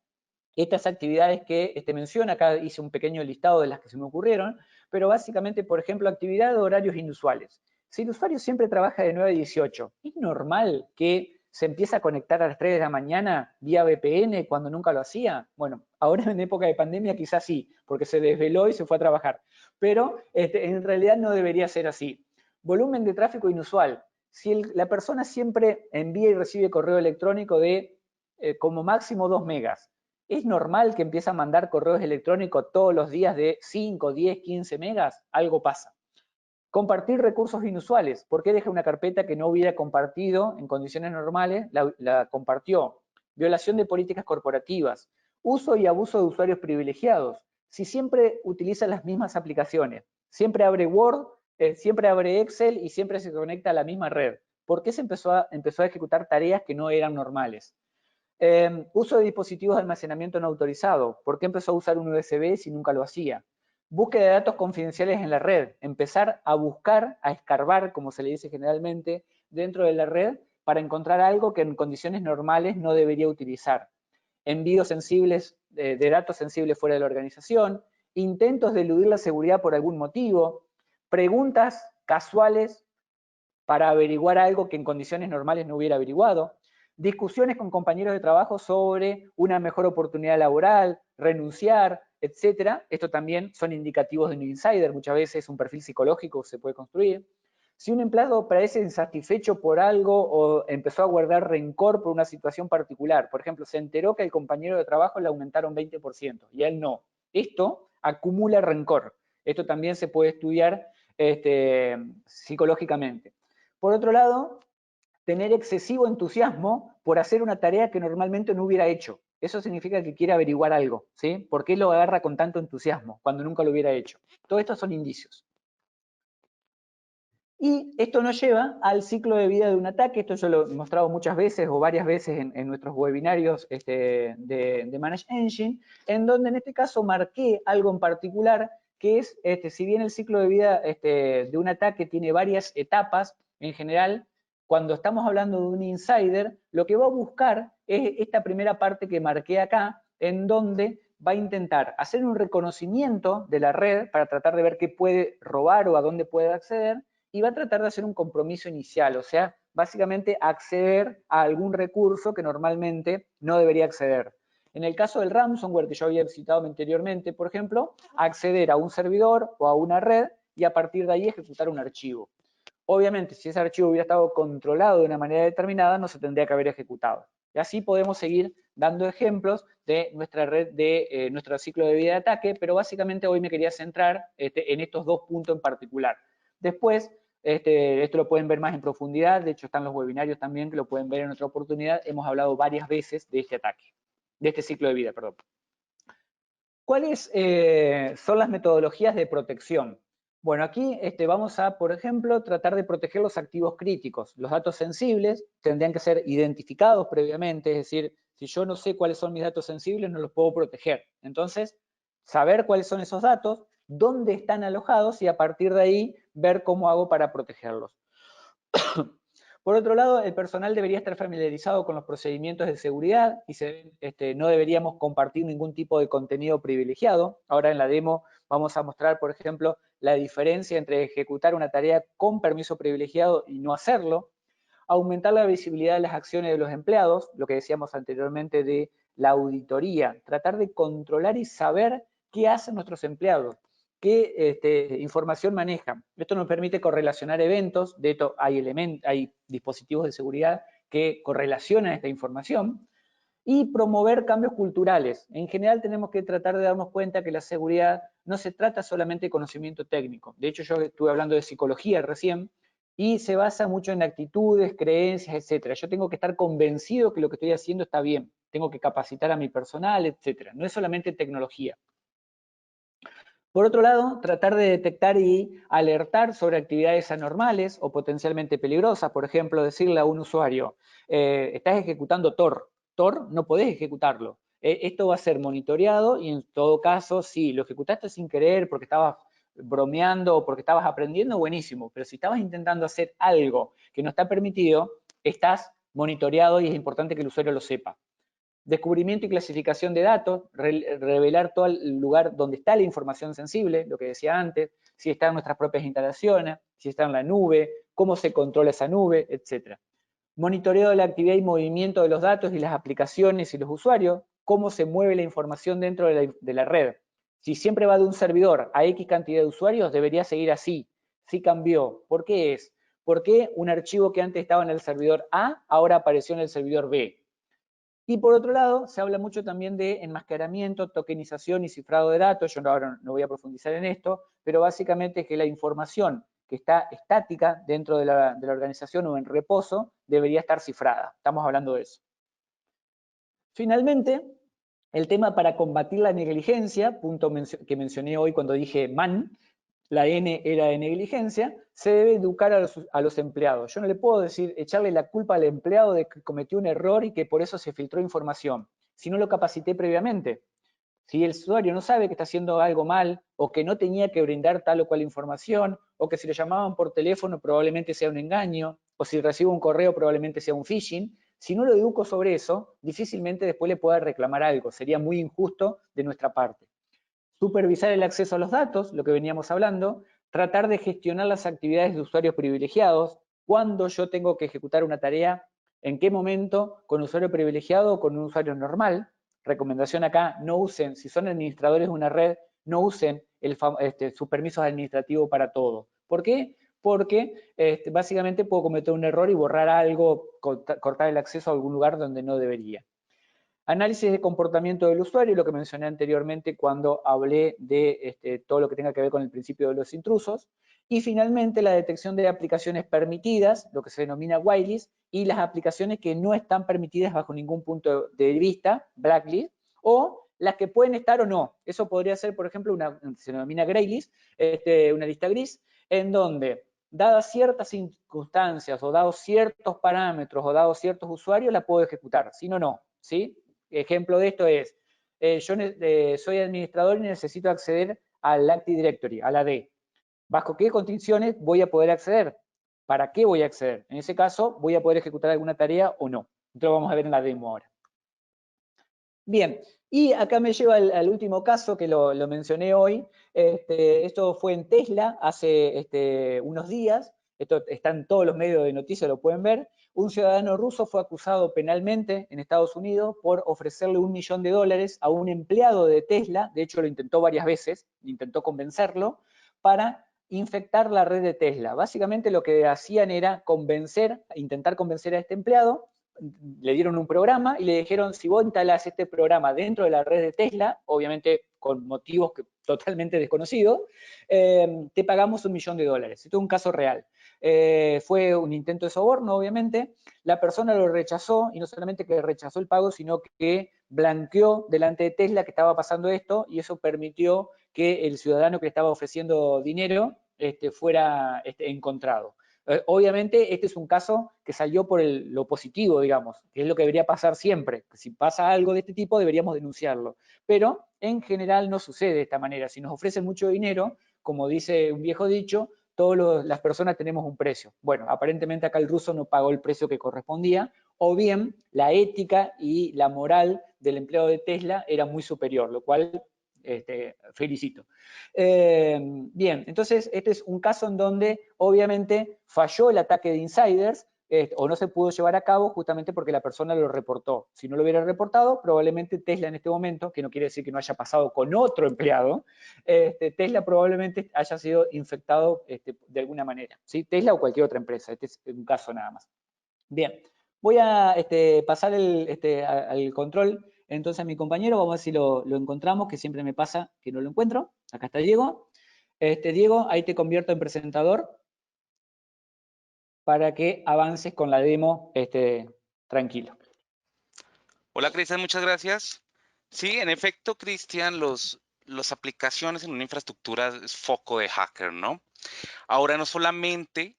estas actividades que menciona. Acá hice un pequeño listado de las que se me ocurrieron, pero básicamente, por ejemplo, actividad de horarios inusuales. Si el usuario siempre trabaja de 9 a 18, ¿es normal que se empiece a conectar a las 3 de la mañana vía VPN cuando nunca lo hacía? Bueno, ahora en época de pandemia quizás sí, porque se desveló y se fue a trabajar, pero en realidad no debería ser así. Volumen de tráfico inusual. Si la persona siempre envía y recibe correo electrónico de como máximo 2 megas, ¿es normal que empiece a mandar correos electrónicos todos los días de 5, 10, 15 megas? Algo pasa. Compartir recursos inusuales. ¿Por qué deja una carpeta que no hubiera compartido en condiciones normales? La compartió. Violación de políticas corporativas. Uso y abuso de usuarios privilegiados. Si siempre utiliza las mismas aplicaciones, siempre abre Word, siempre abre Excel y siempre se conecta a la misma red, ¿por qué se empezó a ejecutar tareas que no eran normales? Uso de dispositivos de almacenamiento no autorizado. ¿Por qué empezó a usar un USB si nunca lo hacía? Búsqueda de datos confidenciales en la red. Empezar a buscar, a escarbar, como se le dice generalmente, dentro de la red para encontrar algo que en condiciones normales no debería utilizar. Envíos sensibles, de datos sensibles fuera de la organización. Intentos de eludir la seguridad por algún motivo. Preguntas casuales para averiguar algo que en condiciones normales no hubiera averiguado. Discusiones con compañeros de trabajo sobre una mejor oportunidad laboral, renunciar, etcétera. Esto también son indicativos de un insider, muchas veces un perfil psicológico se puede construir. Si un empleado parece insatisfecho por algo o empezó a guardar rencor por una situación particular, por ejemplo, se enteró que al compañero de trabajo le aumentaron 20% y a él no. Esto acumula rencor. Esto también se puede estudiar psicológicamente. Por otro lado, tener excesivo entusiasmo por hacer una tarea que normalmente no hubiera hecho. Eso significa que quiere averiguar algo, ¿sí? ¿Por qué lo agarra con tanto entusiasmo cuando nunca lo hubiera hecho? Todo esto son indicios. Y esto nos lleva al ciclo de vida de un ataque. Esto yo lo he mostrado muchas veces o varias veces en nuestros webinarios de Manage Engine, en donde en este caso marqué algo en particular, que es, si bien el ciclo de vida de un ataque tiene varias etapas, en general, cuando estamos hablando de un insider, lo que va a buscar es esta primera parte que marqué acá, en donde va a intentar hacer un reconocimiento de la red para tratar de ver qué puede robar o a dónde puede acceder, y va a tratar de hacer un compromiso inicial, o sea, básicamente acceder a algún recurso que normalmente no debería acceder. En el caso del ransomware que yo había citado anteriormente, por ejemplo, acceder a un servidor o a una red y a partir de ahí ejecutar un archivo. Obviamente, si ese archivo hubiera estado controlado de una manera determinada, no se tendría que haber ejecutado. Y así podemos seguir dando ejemplos de nuestra red, de nuestro ciclo de vida de ataque, pero básicamente hoy me quería centrar en estos dos puntos en particular. Después Esto lo pueden ver más en profundidad, de hecho están los webinarios también que lo pueden ver en otra oportunidad. Hemos hablado varias veces de este ataque, de este ciclo de vida, perdón. ¿Cuáles son las metodologías de protección? Bueno, aquí vamos a, por ejemplo, tratar de proteger los activos críticos. Los datos sensibles tendrían que ser identificados previamente, es decir, si yo no sé cuáles son mis datos sensibles, no los puedo proteger. Entonces, saber cuáles son esos datos, dónde están alojados y a partir de ahí ver cómo hago para protegerlos. Por otro lado, el personal debería estar familiarizado con los procedimientos de seguridad y no deberíamos compartir ningún tipo de contenido privilegiado. Ahora en la demo vamos a mostrar, por ejemplo, la diferencia entre ejecutar una tarea con permiso privilegiado y no hacerlo. Aumentar la visibilidad de las acciones de los empleados, lo que decíamos anteriormente de la auditoría, tratar de controlar y saber qué hacen nuestros empleados, qué información manejan. Esto nos permite correlacionar eventos, de hecho hay dispositivos de seguridad que correlacionan esta información, y promover cambios culturales. En general tenemos que tratar de darnos cuenta que la seguridad no se trata solamente de conocimiento técnico. De hecho, yo estuve hablando de psicología recién, y se basa mucho en actitudes, creencias, etc. Yo tengo que estar convencido que lo que estoy haciendo está bien. Tengo que capacitar a mi personal, etc. No es solamente tecnología. Por otro lado, tratar de detectar y alertar sobre actividades anormales o potencialmente peligrosas. Por ejemplo, decirle a un usuario, estás ejecutando Tor. Tor no podés ejecutarlo. Esto va a ser monitoreado y en todo caso, si lo ejecutaste sin querer porque estabas bromeando o porque estabas aprendiendo, buenísimo. Pero si estabas intentando hacer algo que no está permitido, estás monitoreado y es importante que el usuario lo sepa. Descubrimiento y clasificación de datos, revelar todo el lugar donde está la información sensible, lo que decía antes, si está en nuestras propias instalaciones, si está en la nube, cómo se controla esa nube, etc. Monitoreo de la actividad y movimiento de los datos y las aplicaciones y los usuarios, cómo se mueve la información dentro de la red. Si siempre va de un servidor a X cantidad de usuarios, debería seguir así. Si cambió, ¿por qué es? ¿Por qué un archivo que antes estaba en el servidor A ahora apareció en el servidor B? Y por otro lado, se habla mucho también de enmascaramiento, tokenización y cifrado de datos. Yo ahora no voy a profundizar en esto, pero básicamente es que la información que está estática dentro de la organización o en reposo debería estar cifrada. Estamos hablando de eso. Finalmente, el tema para combatir la negligencia, punto que mencioné hoy cuando dije MAN, la N era de negligencia, se debe educar a los empleados. Yo no le puedo decir, echarle la culpa al empleado de que cometió un error y que por eso se filtró información, si no lo capacité previamente. Si el usuario no sabe que está haciendo algo mal, o que no tenía que brindar tal o cual información, o que si lo llamaban por teléfono probablemente sea un engaño, o si recibo un correo probablemente sea un phishing, si no lo educo sobre eso, difícilmente después le pueda reclamar algo. Sería muy injusto de nuestra parte. Supervisar el acceso a los datos, lo que veníamos hablando, tratar de gestionar las actividades de usuarios privilegiados, cuándo yo tengo que ejecutar una tarea, en qué momento, con usuario privilegiado o con un usuario normal. Recomendación acá, no usen, si son administradores de una red, no usen sus permisos administrativos para todo. ¿Por qué? Porque básicamente puedo cometer un error y borrar algo, cortar el acceso a algún lugar donde no debería. Análisis de comportamiento del usuario, lo que mencioné anteriormente cuando hablé de todo lo que tenga que ver con el principio de los intrusos. Y finalmente la detección de aplicaciones permitidas, lo que se denomina whitelist, y las aplicaciones que no están permitidas bajo ningún punto de vista, blacklist, o las que pueden estar o no. Eso podría ser, por ejemplo, se denomina graylist, una lista gris, en donde dadas ciertas circunstancias o dados ciertos parámetros o dados ciertos usuarios, la puedo ejecutar, si no, no, ¿sí? Ejemplo de esto es, yo soy administrador y necesito acceder al Active Directory, a la D. ¿Bajo qué condiciones voy a poder acceder? ¿Para qué voy a acceder? En ese caso, ¿voy a poder ejecutar alguna tarea o no? Entonces lo vamos a ver en la demo ahora. Bien, y acá me lleva al último caso que lo mencioné hoy. Esto fue en Tesla hace unos días. Esto está en todos los medios de noticias, lo pueden ver. Un ciudadano ruso fue acusado penalmente en Estados Unidos por ofrecerle $1 millón a un empleado de Tesla. De hecho, lo intentó varias veces, intentó convencerlo, para infectar la red de Tesla. Básicamente lo que hacían era intentar convencer a este empleado. Le dieron un programa y le dijeron, si vos instalás este programa dentro de la red de Tesla, obviamente con motivos totalmente desconocidos, te pagamos $1 millón. Esto es un caso real. Fue un intento de soborno, obviamente. La persona lo rechazó, y no solamente que rechazó el pago, sino que blanqueó delante de Tesla que estaba pasando esto, y eso permitió que el ciudadano que le estaba ofreciendo dinero fuera encontrado. Obviamente, este es un caso que salió por lo positivo, digamos, que es lo que debería pasar siempre. Si pasa algo de este tipo, deberíamos denunciarlo. Pero en general no sucede de esta manera. Si nos ofrecen mucho dinero, como dice un viejo dicho, todas las personas tenemos un precio. Bueno, aparentemente acá el ruso no pagó el precio que correspondía, o bien la ética y la moral del empleado de Tesla era muy superior, lo cual felicito. Bien, entonces este es un caso en donde obviamente falló el ataque de insiders, o no se pudo llevar a cabo justamente porque la persona lo reportó. Si no lo hubiera reportado, probablemente Tesla en este momento, que no quiere decir que no haya pasado con otro empleado, Tesla probablemente haya sido infectado de alguna manera. ¿Sí? Tesla o cualquier otra empresa. Este es un caso nada más. Bien, voy a pasar al control entonces a mi compañero, vamos a ver si lo encontramos, que siempre me pasa que no lo encuentro. Acá está Diego. Diego, ahí te convierto en presentador para que avances con la demo tranquilo. Hola, Cristian, muchas gracias. Sí, en efecto, Cristian, las aplicaciones en una infraestructura es foco de hacker, ¿no? Ahora no solamente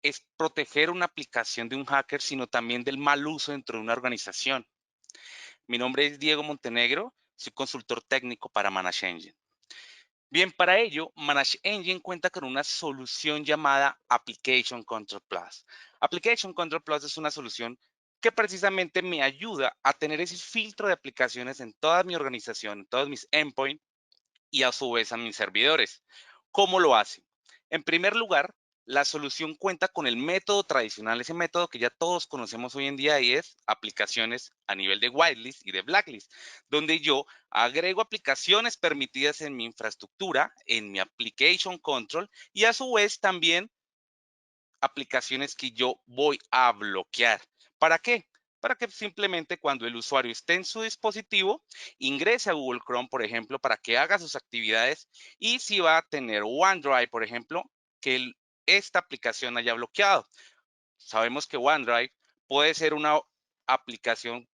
es proteger una aplicación de un hacker, sino también del mal uso dentro de una organización. Mi nombre es Diego Montenegro, soy consultor técnico para ManageEngine. Bien, para ello, ManageEngine cuenta con una solución llamada Application Control Plus. Application Control Plus es una solución que precisamente me ayuda a tener ese filtro de aplicaciones en toda mi organización, en todos mis endpoints y a su vez a mis servidores. ¿Cómo lo hace? En primer lugar, la solución cuenta con el método tradicional, ese método que ya todos conocemos hoy en día y es aplicaciones a nivel de whitelist y de blacklist, donde yo agrego aplicaciones permitidas en mi infraestructura, en mi application control y a su vez también aplicaciones que yo voy a bloquear. ¿Para qué? Para que simplemente cuando el usuario esté en su dispositivo, ingrese a Google Chrome, por ejemplo, para que haga sus actividades y si va a tener OneDrive, por ejemplo, que esta aplicación haya bloqueado. Sabemos que OneDrive puede ser una aplicación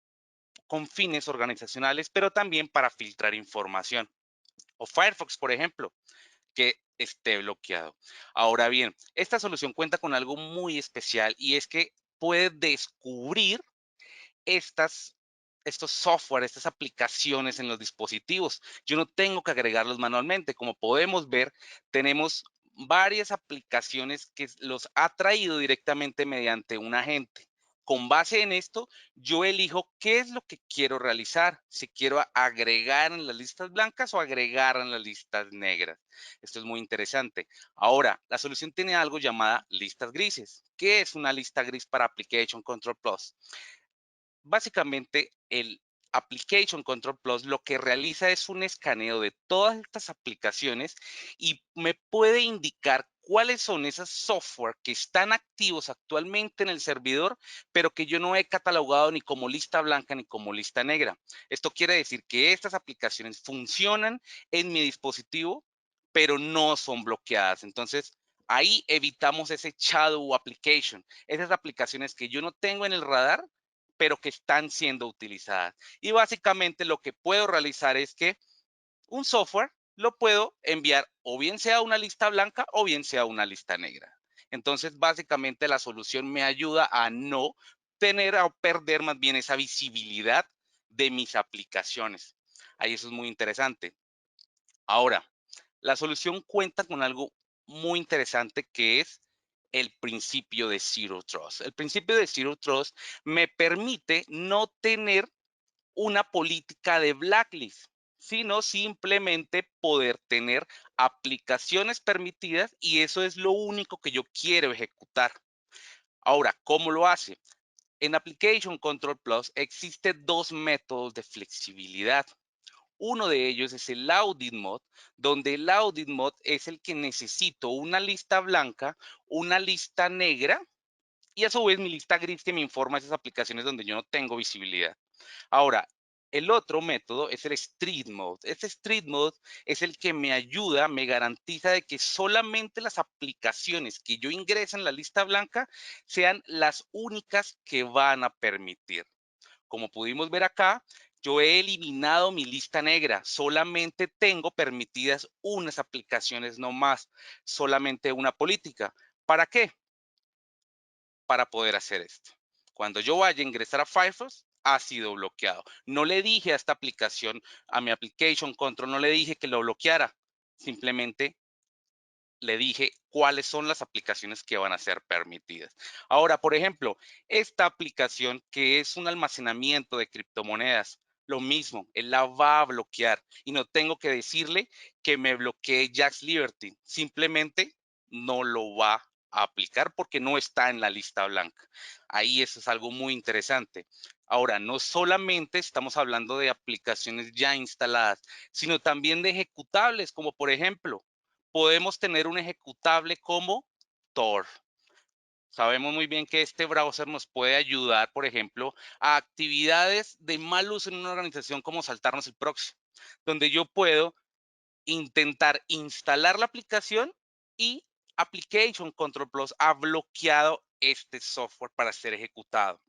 con fines organizacionales, pero también para filtrar información. O Firefox, por ejemplo, que esté bloqueado. Ahora bien, esta solución cuenta con algo muy especial y es que puede descubrir estos software, estas aplicaciones en los dispositivos. Yo no tengo que agregarlos manualmente. Como podemos ver, tenemos varias aplicaciones que los ha traído directamente mediante un agente. Con base en esto, yo elijo qué es lo que quiero realizar, si quiero agregar en las listas blancas o agregar en las listas negras. Esto es muy interesante. Ahora, la solución tiene algo llamada listas grises. ¿Qué es una lista gris para Application Control Plus? Básicamente, el Application Control Plus lo que realiza es un escaneo de todas estas aplicaciones y me puede indicar cuáles son esas software que están activos actualmente en el servidor, pero que yo no he catalogado ni como lista blanca ni como lista negra. Esto quiere decir que estas aplicaciones funcionan en mi dispositivo, pero no son bloqueadas. Entonces, ahí evitamos ese shadow application, esas aplicaciones que yo no tengo en el radar, pero que están siendo utilizadas. Y básicamente lo que puedo realizar es que un software lo puedo enviar o bien sea a una lista blanca o bien sea a una lista negra. Entonces, básicamente la solución me ayuda a no tener o perder más bien esa visibilidad de mis aplicaciones. Ahí eso es muy interesante. Ahora, la solución cuenta con algo muy interesante que es el principio de Zero Trust. El principio de Zero Trust me permite no tener una política de blacklist, sino simplemente poder tener aplicaciones permitidas y eso es lo único que yo quiero ejecutar. Ahora, ¿cómo lo hace? En Application Control Plus existen dos métodos de flexibilidad. Uno de ellos es el Audit Mode, donde el Audit Mode es el que necesito una lista blanca, una lista negra y a su vez mi lista gris que me informa esas aplicaciones donde yo no tengo visibilidad. Ahora, El otro método es el Street Mode. Este Street Mode es el que me ayuda, me garantiza de que solamente las aplicaciones que yo ingrese en la lista blanca sean las únicas que van a permitir. Como pudimos ver acá, yo he eliminado mi lista negra. Solamente tengo permitidas unas aplicaciones, no más. Solamente una política. ¿Para qué? Para poder hacer esto. Cuando yo vaya a ingresar a Firefox, ha sido bloqueado. No le dije a esta aplicación, a mi application control, no le dije que lo bloqueara. Simplemente le dije cuáles son las aplicaciones que van a ser permitidas. Ahora, por ejemplo, esta aplicación que es un almacenamiento de criptomonedas, lo mismo, él la va a bloquear y no tengo que decirle que me bloquee Jaxx Liberty. Simplemente no lo va a aplicar porque no está en la lista blanca. Ahí eso es algo muy interesante. Ahora, no solamente estamos hablando de aplicaciones ya instaladas, sino también de ejecutables, como por ejemplo, podemos tener un ejecutable como Tor. Sabemos muy bien que este browser nos puede ayudar, por ejemplo, a actividades de mal uso en una organización como saltarnos el proxy, donde yo puedo intentar instalar la aplicación y Application Control Plus ha bloqueado este software para ser ejecutado,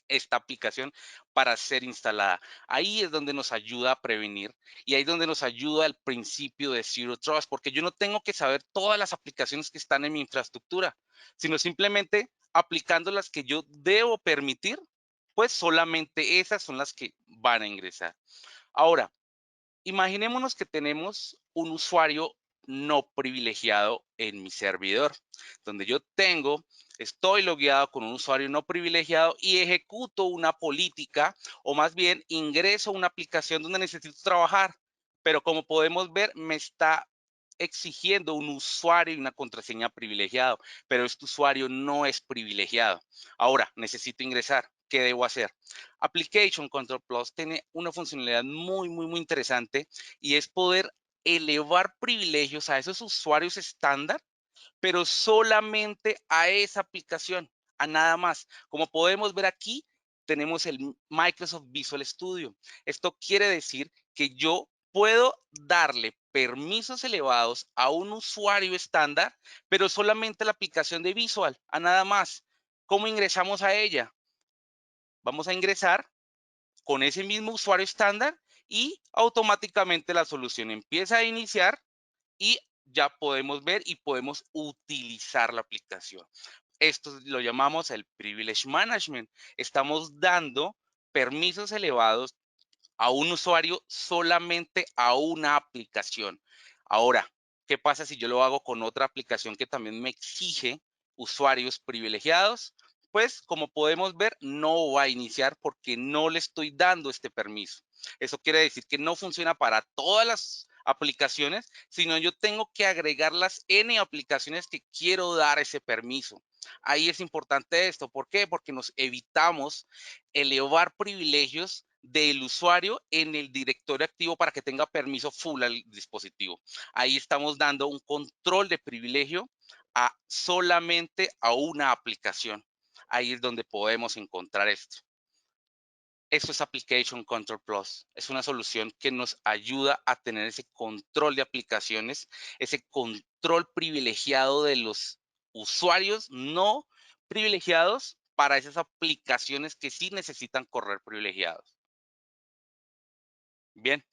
esta aplicación para ser instalada. Ahí es donde nos ayuda a prevenir y ahí es donde nos ayuda el principio de Zero Trust, porque yo no tengo que saber todas las aplicaciones que están en mi infraestructura, sino simplemente aplicando las que yo debo permitir, pues solamente esas son las que van a ingresar. Ahora, imaginémonos que tenemos un usuario no privilegiado en mi servidor, donde yo estoy logueado con un usuario no privilegiado y ejecuto una política o más bien ingreso a una aplicación donde necesito trabajar, pero como podemos ver me está exigiendo un usuario y una contraseña privilegiado, pero este usuario no es privilegiado. Ahora necesito ingresar. ¿Qué debo hacer? Application Control Plus tiene una funcionalidad muy interesante y es poder elevar privilegios a esos usuarios estándar, pero solamente a esa aplicación, a nada más. Como podemos ver aquí, tenemos el Microsoft Visual Studio. Esto quiere decir que yo puedo darle permisos elevados a un usuario estándar, pero solamente a la aplicación de Visual, a nada más. ¿Cómo ingresamos a ella? Vamos a ingresar con ese mismo usuario estándar y automáticamente la solución empieza a iniciar y ya podemos ver y podemos utilizar la aplicación. Esto lo llamamos el Privilege Management. Estamos dando permisos elevados a un usuario solamente a una aplicación. Ahora, ¿qué pasa si yo lo hago con otra aplicación que también me exige usuarios privilegiados? Pues como podemos ver, no va a iniciar porque no le estoy dando este permiso. Eso quiere decir que no funciona para todas las aplicaciones, sino yo tengo que agregar las N aplicaciones que quiero dar ese permiso. Ahí es importante esto. ¿Por qué? Porque nos evitamos elevar privilegios del usuario en el directorio activo para que tenga permiso full al dispositivo. Ahí estamos dando un control de privilegio solamente a una aplicación. Ahí es donde podemos encontrar esto. Esto es Application Control Plus. Es una solución que nos ayuda a tener ese control de aplicaciones, ese control privilegiado de los usuarios no privilegiados para esas aplicaciones que sí necesitan correr privilegiados. Bien,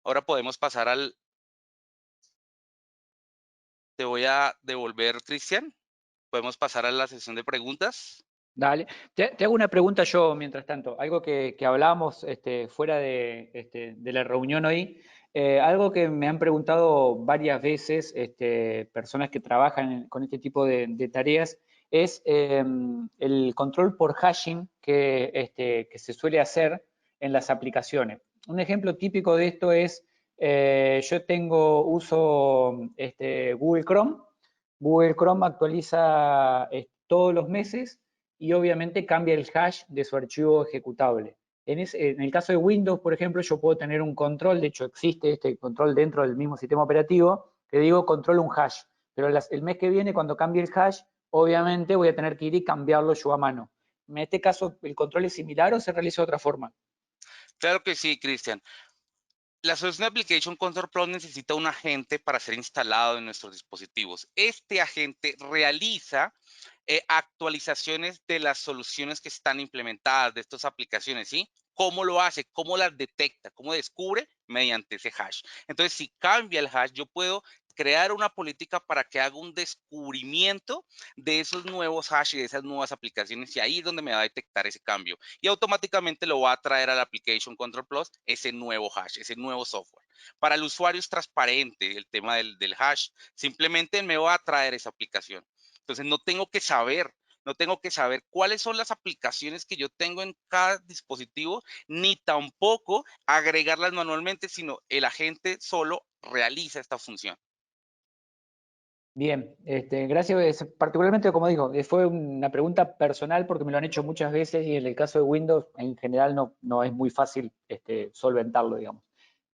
ahora podemos pasar te voy a devolver, Cristian. Podemos pasar a la sesión de preguntas. Dale. Te hago una pregunta yo mientras tanto. Algo que hablábamos fuera de la reunión hoy. Algo que me han preguntado varias veces personas que trabajan con este tipo de tareas es el control por hashing que se suele hacer en las aplicaciones. Un ejemplo típico de esto es, uso Google Chrome. Google Chrome actualiza todos los meses y obviamente cambia el hash de su archivo ejecutable. En el caso de Windows, por ejemplo, yo puedo tener un control, de hecho existe este control dentro del mismo sistema operativo, que digo controlo un hash, pero el mes que viene cuando cambie el hash, obviamente voy a tener que ir y cambiarlo yo a mano. ¿En este caso el control es similar o se realiza de otra forma? Claro que sí, Cristian. La solución de Application Control Pro necesita un agente para ser instalado en nuestros dispositivos. Este agente realiza actualizaciones de las soluciones que están implementadas de estas aplicaciones, ¿sí? ¿Cómo lo hace? ¿Cómo las detecta? ¿Cómo descubre? Mediante ese hash. Entonces, si cambia el hash, yo puedo crear una política para que haga un descubrimiento de esos nuevos hash y de esas nuevas aplicaciones, y ahí es donde me va a detectar ese cambio. Y automáticamente lo va a traer al Application Control Plus ese nuevo hash, ese nuevo software. Para el usuario es transparente el tema del hash. Simplemente me va a traer esa aplicación. Entonces no tengo que saber cuáles son las aplicaciones que yo tengo en cada dispositivo, ni tampoco agregarlas manualmente, sino el agente solo realiza esta función. Bien, gracias. Particularmente, como digo, fue una pregunta personal porque me lo han hecho muchas veces y en el caso de Windows en general no es muy fácil solventarlo, digamos.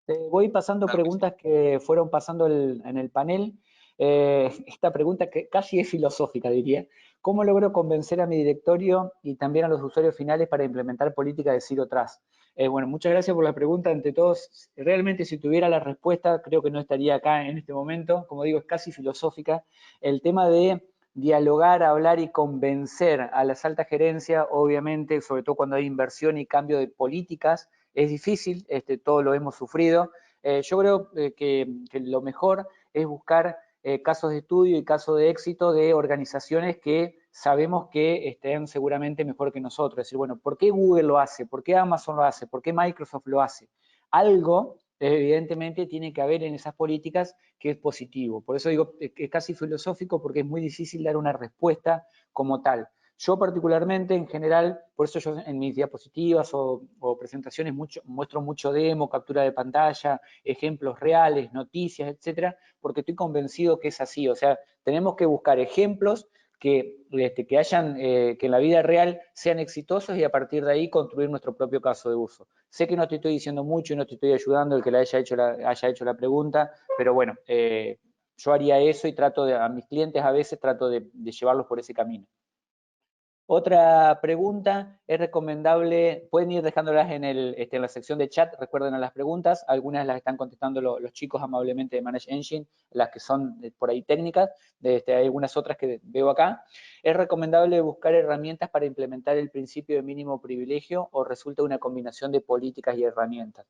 Te voy pasando Claro que sí. preguntas que fueron pasando en el panel. Esta pregunta que casi es filosófica, diría. ¿Cómo logro convencer a mi directorio y también a los usuarios finales para implementar política de Zero Trust? Bueno, muchas gracias por la pregunta. Ante todos, realmente si tuviera la respuesta, creo que no estaría acá en este momento. Como digo, es casi filosófica. El tema de dialogar, hablar y convencer a las altas gerencias, obviamente, sobre todo cuando hay inversión y cambio de políticas, es difícil, todo lo hemos sufrido. Yo creo que lo mejor es buscar casos de estudio y casos de éxito de organizaciones que sabemos que estén seguramente mejor que nosotros. Es decir, bueno, ¿por qué Google lo hace? ¿Por qué Amazon lo hace? ¿Por qué Microsoft lo hace? Algo, evidentemente, tiene que haber en esas políticas que es positivo. Por eso digo que es casi filosófico porque es muy difícil dar una respuesta como tal. Yo particularmente, en general, por eso yo en mis diapositivas o presentaciones muestro mucho demo, captura de pantalla, ejemplos reales, noticias, etcétera, porque estoy convencido que es así. O sea, tenemos que buscar ejemplos que en la vida real sean exitosos y a partir de ahí construir nuestro propio caso de uso. Sé que no te estoy diciendo mucho y no te estoy ayudando el que haya hecho la pregunta, pero bueno, yo haría eso y a mis clientes a veces trato de llevarlos por ese camino. Otra pregunta, es recomendable, pueden ir dejándolas en la sección de chat, recuerden a las preguntas, algunas las están contestando los chicos amablemente de Manage Engine, las que son por ahí técnicas, hay algunas otras que veo acá. ¿Es recomendable buscar herramientas para implementar el principio de mínimo privilegio o resulta una combinación de políticas y herramientas?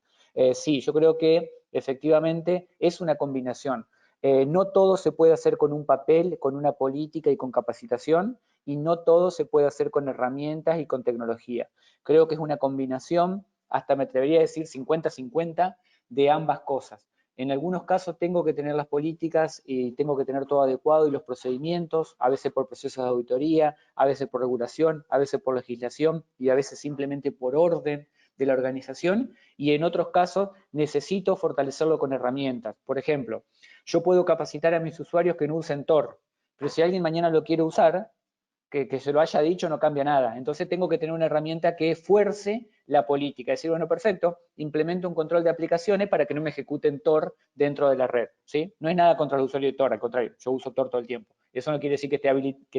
Sí, yo creo que efectivamente es una combinación. No todo se puede hacer con un papel, con una política y con capacitación, y no todo se puede hacer con herramientas y con tecnología. Creo que es una combinación, hasta me atrevería a decir 50-50, de ambas cosas. En algunos casos tengo que tener las políticas y tengo que tener todo adecuado y los procedimientos, a veces por procesos de auditoría, a veces por regulación, a veces por legislación y a veces simplemente por orden de la organización, y en otros casos necesito fortalecerlo con herramientas. Por ejemplo, yo puedo capacitar a mis usuarios que no usen Tor, pero si alguien mañana lo quiere usar, que se lo haya dicho no cambia nada. Entonces tengo que tener una herramienta que fuerce la política. Es decir, bueno, perfecto, implemento un control de aplicaciones para que no me ejecuten Tor dentro de la red. ¿Sí? No es nada contra el usuario de Tor, al contrario, yo uso Tor todo el tiempo. Eso no quiere decir que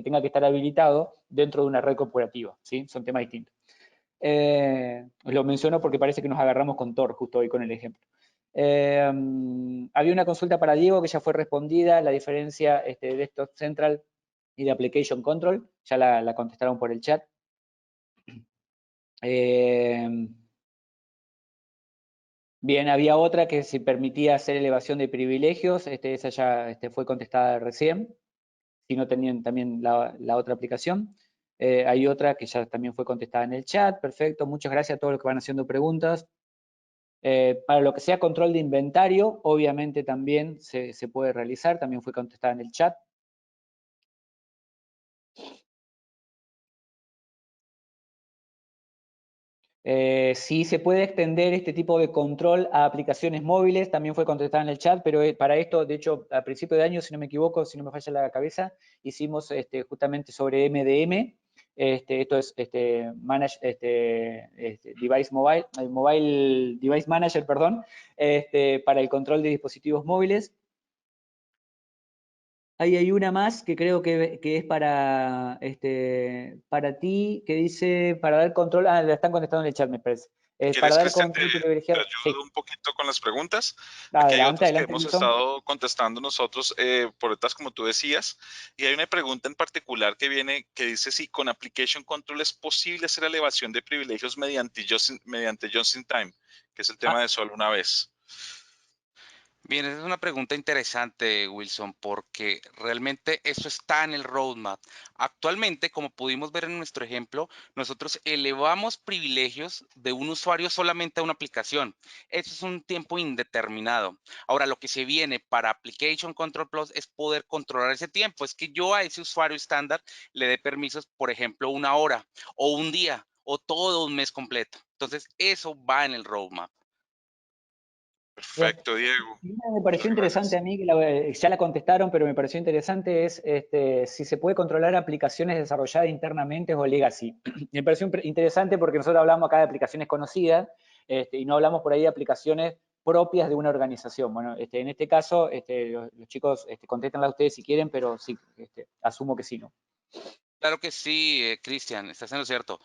tenga que estar habilitado dentro de una red corporativa. ¿Sí? Son temas distintos. Lo menciono porque parece que nos agarramos con Tor justo hoy con el ejemplo. Había una consulta para Diego que ya fue respondida, la diferencia de Desktop Central y de Application Control, ya la contestaron por el chat. Bien, había otra que se permitía hacer elevación de privilegios, esa ya fue contestada recién, si no tenían también la otra aplicación. Hay otra que ya también fue contestada en el chat, perfecto, muchas gracias a todos los que van haciendo preguntas. Para lo que sea control de inventario, obviamente también se puede realizar, también fue contestada en el chat. Sí se puede extender este tipo de control a aplicaciones móviles, también fue contestada en el chat, pero para esto, de hecho, a principio de año, si no me equivoco, si no me falla la cabeza, hicimos justamente sobre MDM, esto es Device Mobile, Mobile Device Manager, perdón, para el control de dispositivos móviles. Ahí hay una más que creo que es para ti, que dice, para dar control, la están contestando en el chat, me parece. Para ¿Quieres, dar Cristian, control te privilegiado. Sí, ayudo un poquito con las preguntas? Aquí hay adelante, otras que adelante, hemos Wilson. estado contestando nosotros por detrás, como tú decías, y hay una pregunta en particular que viene que dice si con Application Control es posible hacer elevación de privilegios mediante just in time, que es el tema Ah, de solo una vez. Bien, esa es una pregunta interesante, Wilson, porque realmente eso está en el roadmap. Actualmente, como pudimos ver en nuestro ejemplo, nosotros elevamos privilegios de un usuario solamente a una aplicación. Eso es un tiempo indeterminado. Ahora, lo que se viene para Application Control Plus es poder controlar ese tiempo. Es que yo a ese usuario estándar le dé permisos, por ejemplo, una hora o un día o todo un mes completo. Entonces, eso va en el roadmap. bien. Perfecto, Diego. Y una me pareció Muchas interesante gracias. a mí, que ya la contestaron, pero me pareció interesante, es si se puede controlar aplicaciones desarrolladas internamente o legacy. Me pareció interesante porque nosotros hablamos acá de aplicaciones conocidas y no hablamos por ahí de aplicaciones propias de una organización. Bueno, en este caso, los chicos contéstenla ustedes si quieren, pero sí, asumo que sí, ¿no? Claro que sí, Cristian, estás en lo cierto.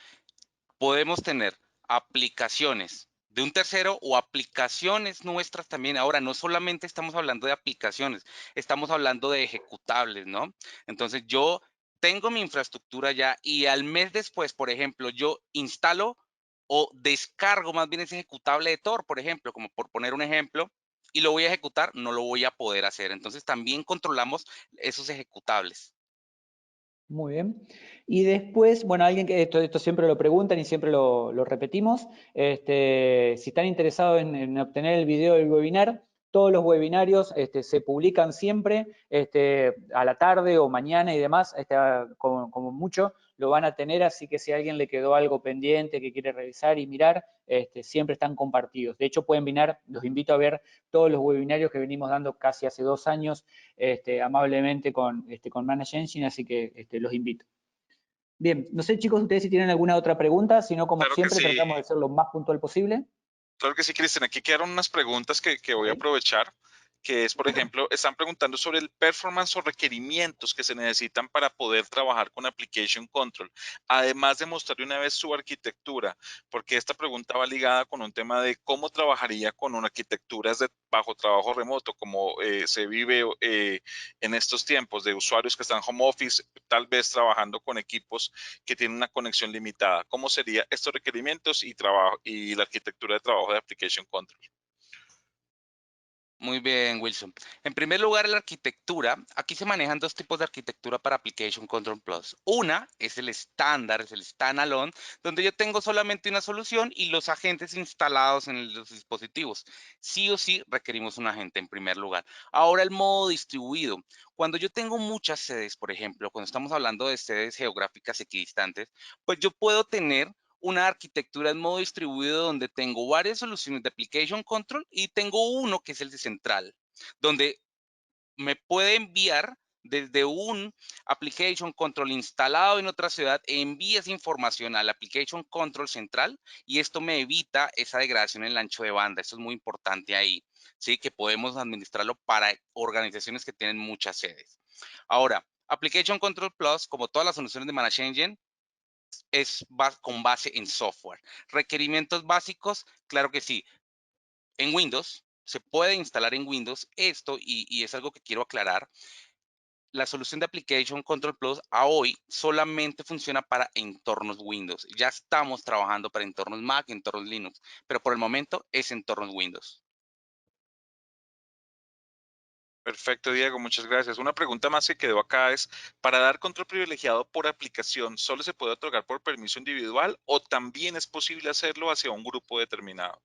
Podemos tener aplicaciones de un tercero o aplicaciones nuestras también. Ahora, no solamente estamos hablando de aplicaciones, estamos hablando de ejecutables, ¿no? Entonces, yo tengo mi infraestructura ya y al mes después, por ejemplo, yo instalo o descargo más bien ese ejecutable de Tor, por ejemplo, como por poner un ejemplo, y lo voy a ejecutar, no lo voy a poder hacer. Entonces, también controlamos esos ejecutables. Muy bien. Y después, bueno, alguien que esto siempre lo preguntan y siempre lo repetimos, si están interesados en obtener el video del webinar, todos los webinarios se publican siempre a la tarde o mañana y demás, como mucho lo van a tener, así que si a alguien le quedó algo pendiente que quiere revisar y mirar, siempre están compartidos. De hecho, pueden mirar, los invito a ver todos los webinarios que venimos dando casi hace 2 años amablemente con Manage Engine, así que los invito. Bien, no sé chicos, ustedes si tienen alguna otra pregunta, si no, como Claro que siempre, sí, tratamos de ser lo más puntual posible. claro que sí, Cristian. Aquí quedaron unas preguntas que voy a Ok. aprovechar, que es, por ejemplo, están preguntando sobre el performance o requerimientos que se necesitan para poder trabajar con Application Control, además de mostrar una vez su arquitectura, porque esta pregunta va ligada con un tema de cómo trabajaría con una arquitectura de bajo trabajo remoto, como se vive en estos tiempos de usuarios que están home office, tal vez trabajando con equipos que tienen una conexión limitada. ¿Cómo serían estos requerimientos y trabajo y la arquitectura de trabajo de Application Control? Muy bien, Wilson. En primer lugar, la arquitectura. Aquí se manejan dos tipos de arquitectura para Application Control Plus. Una es el estándar, es el standalone, donde yo tengo solamente una solución y los agentes instalados en los dispositivos. Sí o sí requerimos un agente en primer lugar. Ahora el modo distribuido. Cuando yo tengo muchas sedes, por ejemplo, cuando estamos hablando de sedes geográficas equidistantes, pues yo puedo tener una arquitectura en modo distribuido donde tengo varias soluciones de application control y tengo uno que es el de central, donde me puede enviar desde un application control instalado en otra ciudad, envía esa información al application control central y esto me evita esa degradación en el ancho de banda. Eso es muy importante ahí, ¿sí? Que podemos administrarlo para organizaciones que tienen muchas sedes. Ahora, Application Control Plus, como todas las soluciones de Manage Engine, es con base en software. Requerimientos básicos, claro que sí. En Windows, se puede instalar en Windows esto y es algo que quiero aclarar. La solución de Application Control Plus a hoy solamente funciona para entornos Windows. Ya estamos trabajando para entornos Mac, entornos Linux, pero por el momento es entornos Windows. Perfecto, Diego, muchas gracias. Una pregunta más que quedó acá es, ¿para dar control privilegiado por aplicación, solo se puede otorgar por permiso individual o también es posible hacerlo hacia un grupo determinado?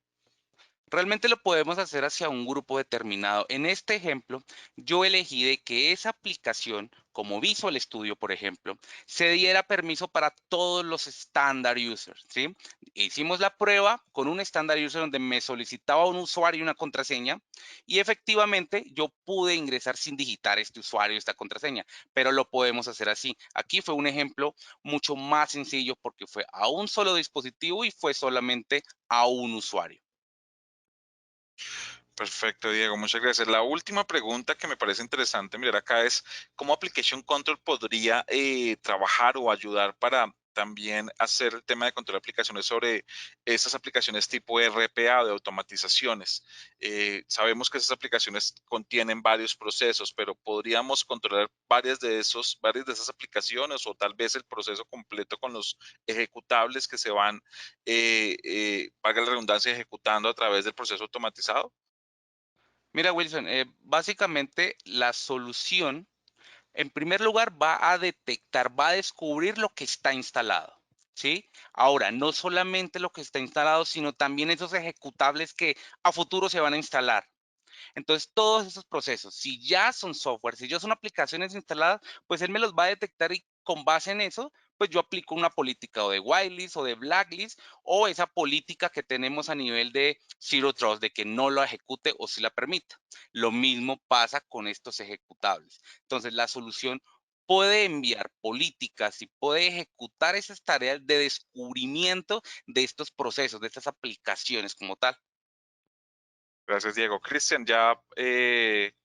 Realmente lo podemos hacer hacia un grupo determinado. En este ejemplo, yo elegí de que esa aplicación, como Visual Studio, por ejemplo, se diera permiso para todos los standard users, ¿sí? Hicimos la prueba con un standard user donde me solicitaba un usuario y una contraseña y efectivamente yo pude ingresar sin digitar este usuario y esta contraseña, pero lo podemos hacer así. Aquí fue un ejemplo mucho más sencillo porque fue a un solo dispositivo y fue solamente a un usuario. Perfecto, Diego, muchas gracias. La última pregunta que me parece interesante mirar acá es, ¿cómo Application Control podría trabajar o ayudar para también hacer el tema de control de aplicaciones sobre esas aplicaciones tipo RPA de automatizaciones. Sabemos que esas aplicaciones contienen varios procesos, pero podríamos controlar varias de esas aplicaciones o tal vez el proceso completo con los ejecutables que se van, valga la redundancia, ejecutando a través del proceso automatizado. Mira, Wilson, básicamente la solución, en primer lugar, va a detectar, va a descubrir lo que está instalado, ¿sí? Ahora, no solamente lo que está instalado, sino también esos ejecutables que a futuro se van a instalar. Entonces, todos esos procesos, si ya son software, si ya son aplicaciones instaladas, pues él me los va a detectar y con base en eso, pues yo aplico una política o de whitelist o de blacklist o esa política que tenemos a nivel de Zero Trust, de que no lo ejecute o si la permita. Lo mismo pasa con estos ejecutables. Entonces, la solución puede enviar políticas y puede ejecutar esas tareas de descubrimiento de estos procesos, de estas aplicaciones como tal. Gracias, Diego. Cristian, ya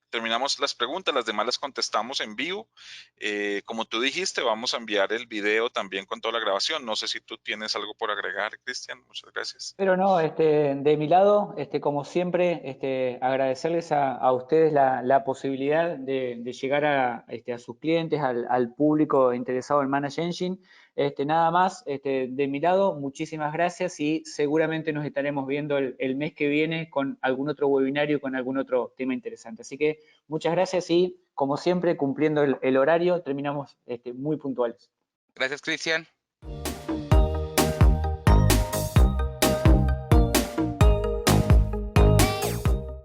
terminamos las preguntas, las demás las contestamos en vivo. Como tú dijiste, vamos a enviar el video también con toda la grabación. No sé si tú tienes algo por agregar, Cristian. Muchas gracias. Pero no, de mi lado, como siempre, agradecerles a ustedes la posibilidad de llegar a sus clientes, al público interesado en Manage Engine. Nada más, de mi lado, muchísimas gracias y seguramente nos estaremos viendo el mes que viene con algún otro webinario, con algún otro tema interesante. Así que muchas gracias y, como siempre, cumpliendo el horario, terminamos muy puntuales. Gracias, Cristian.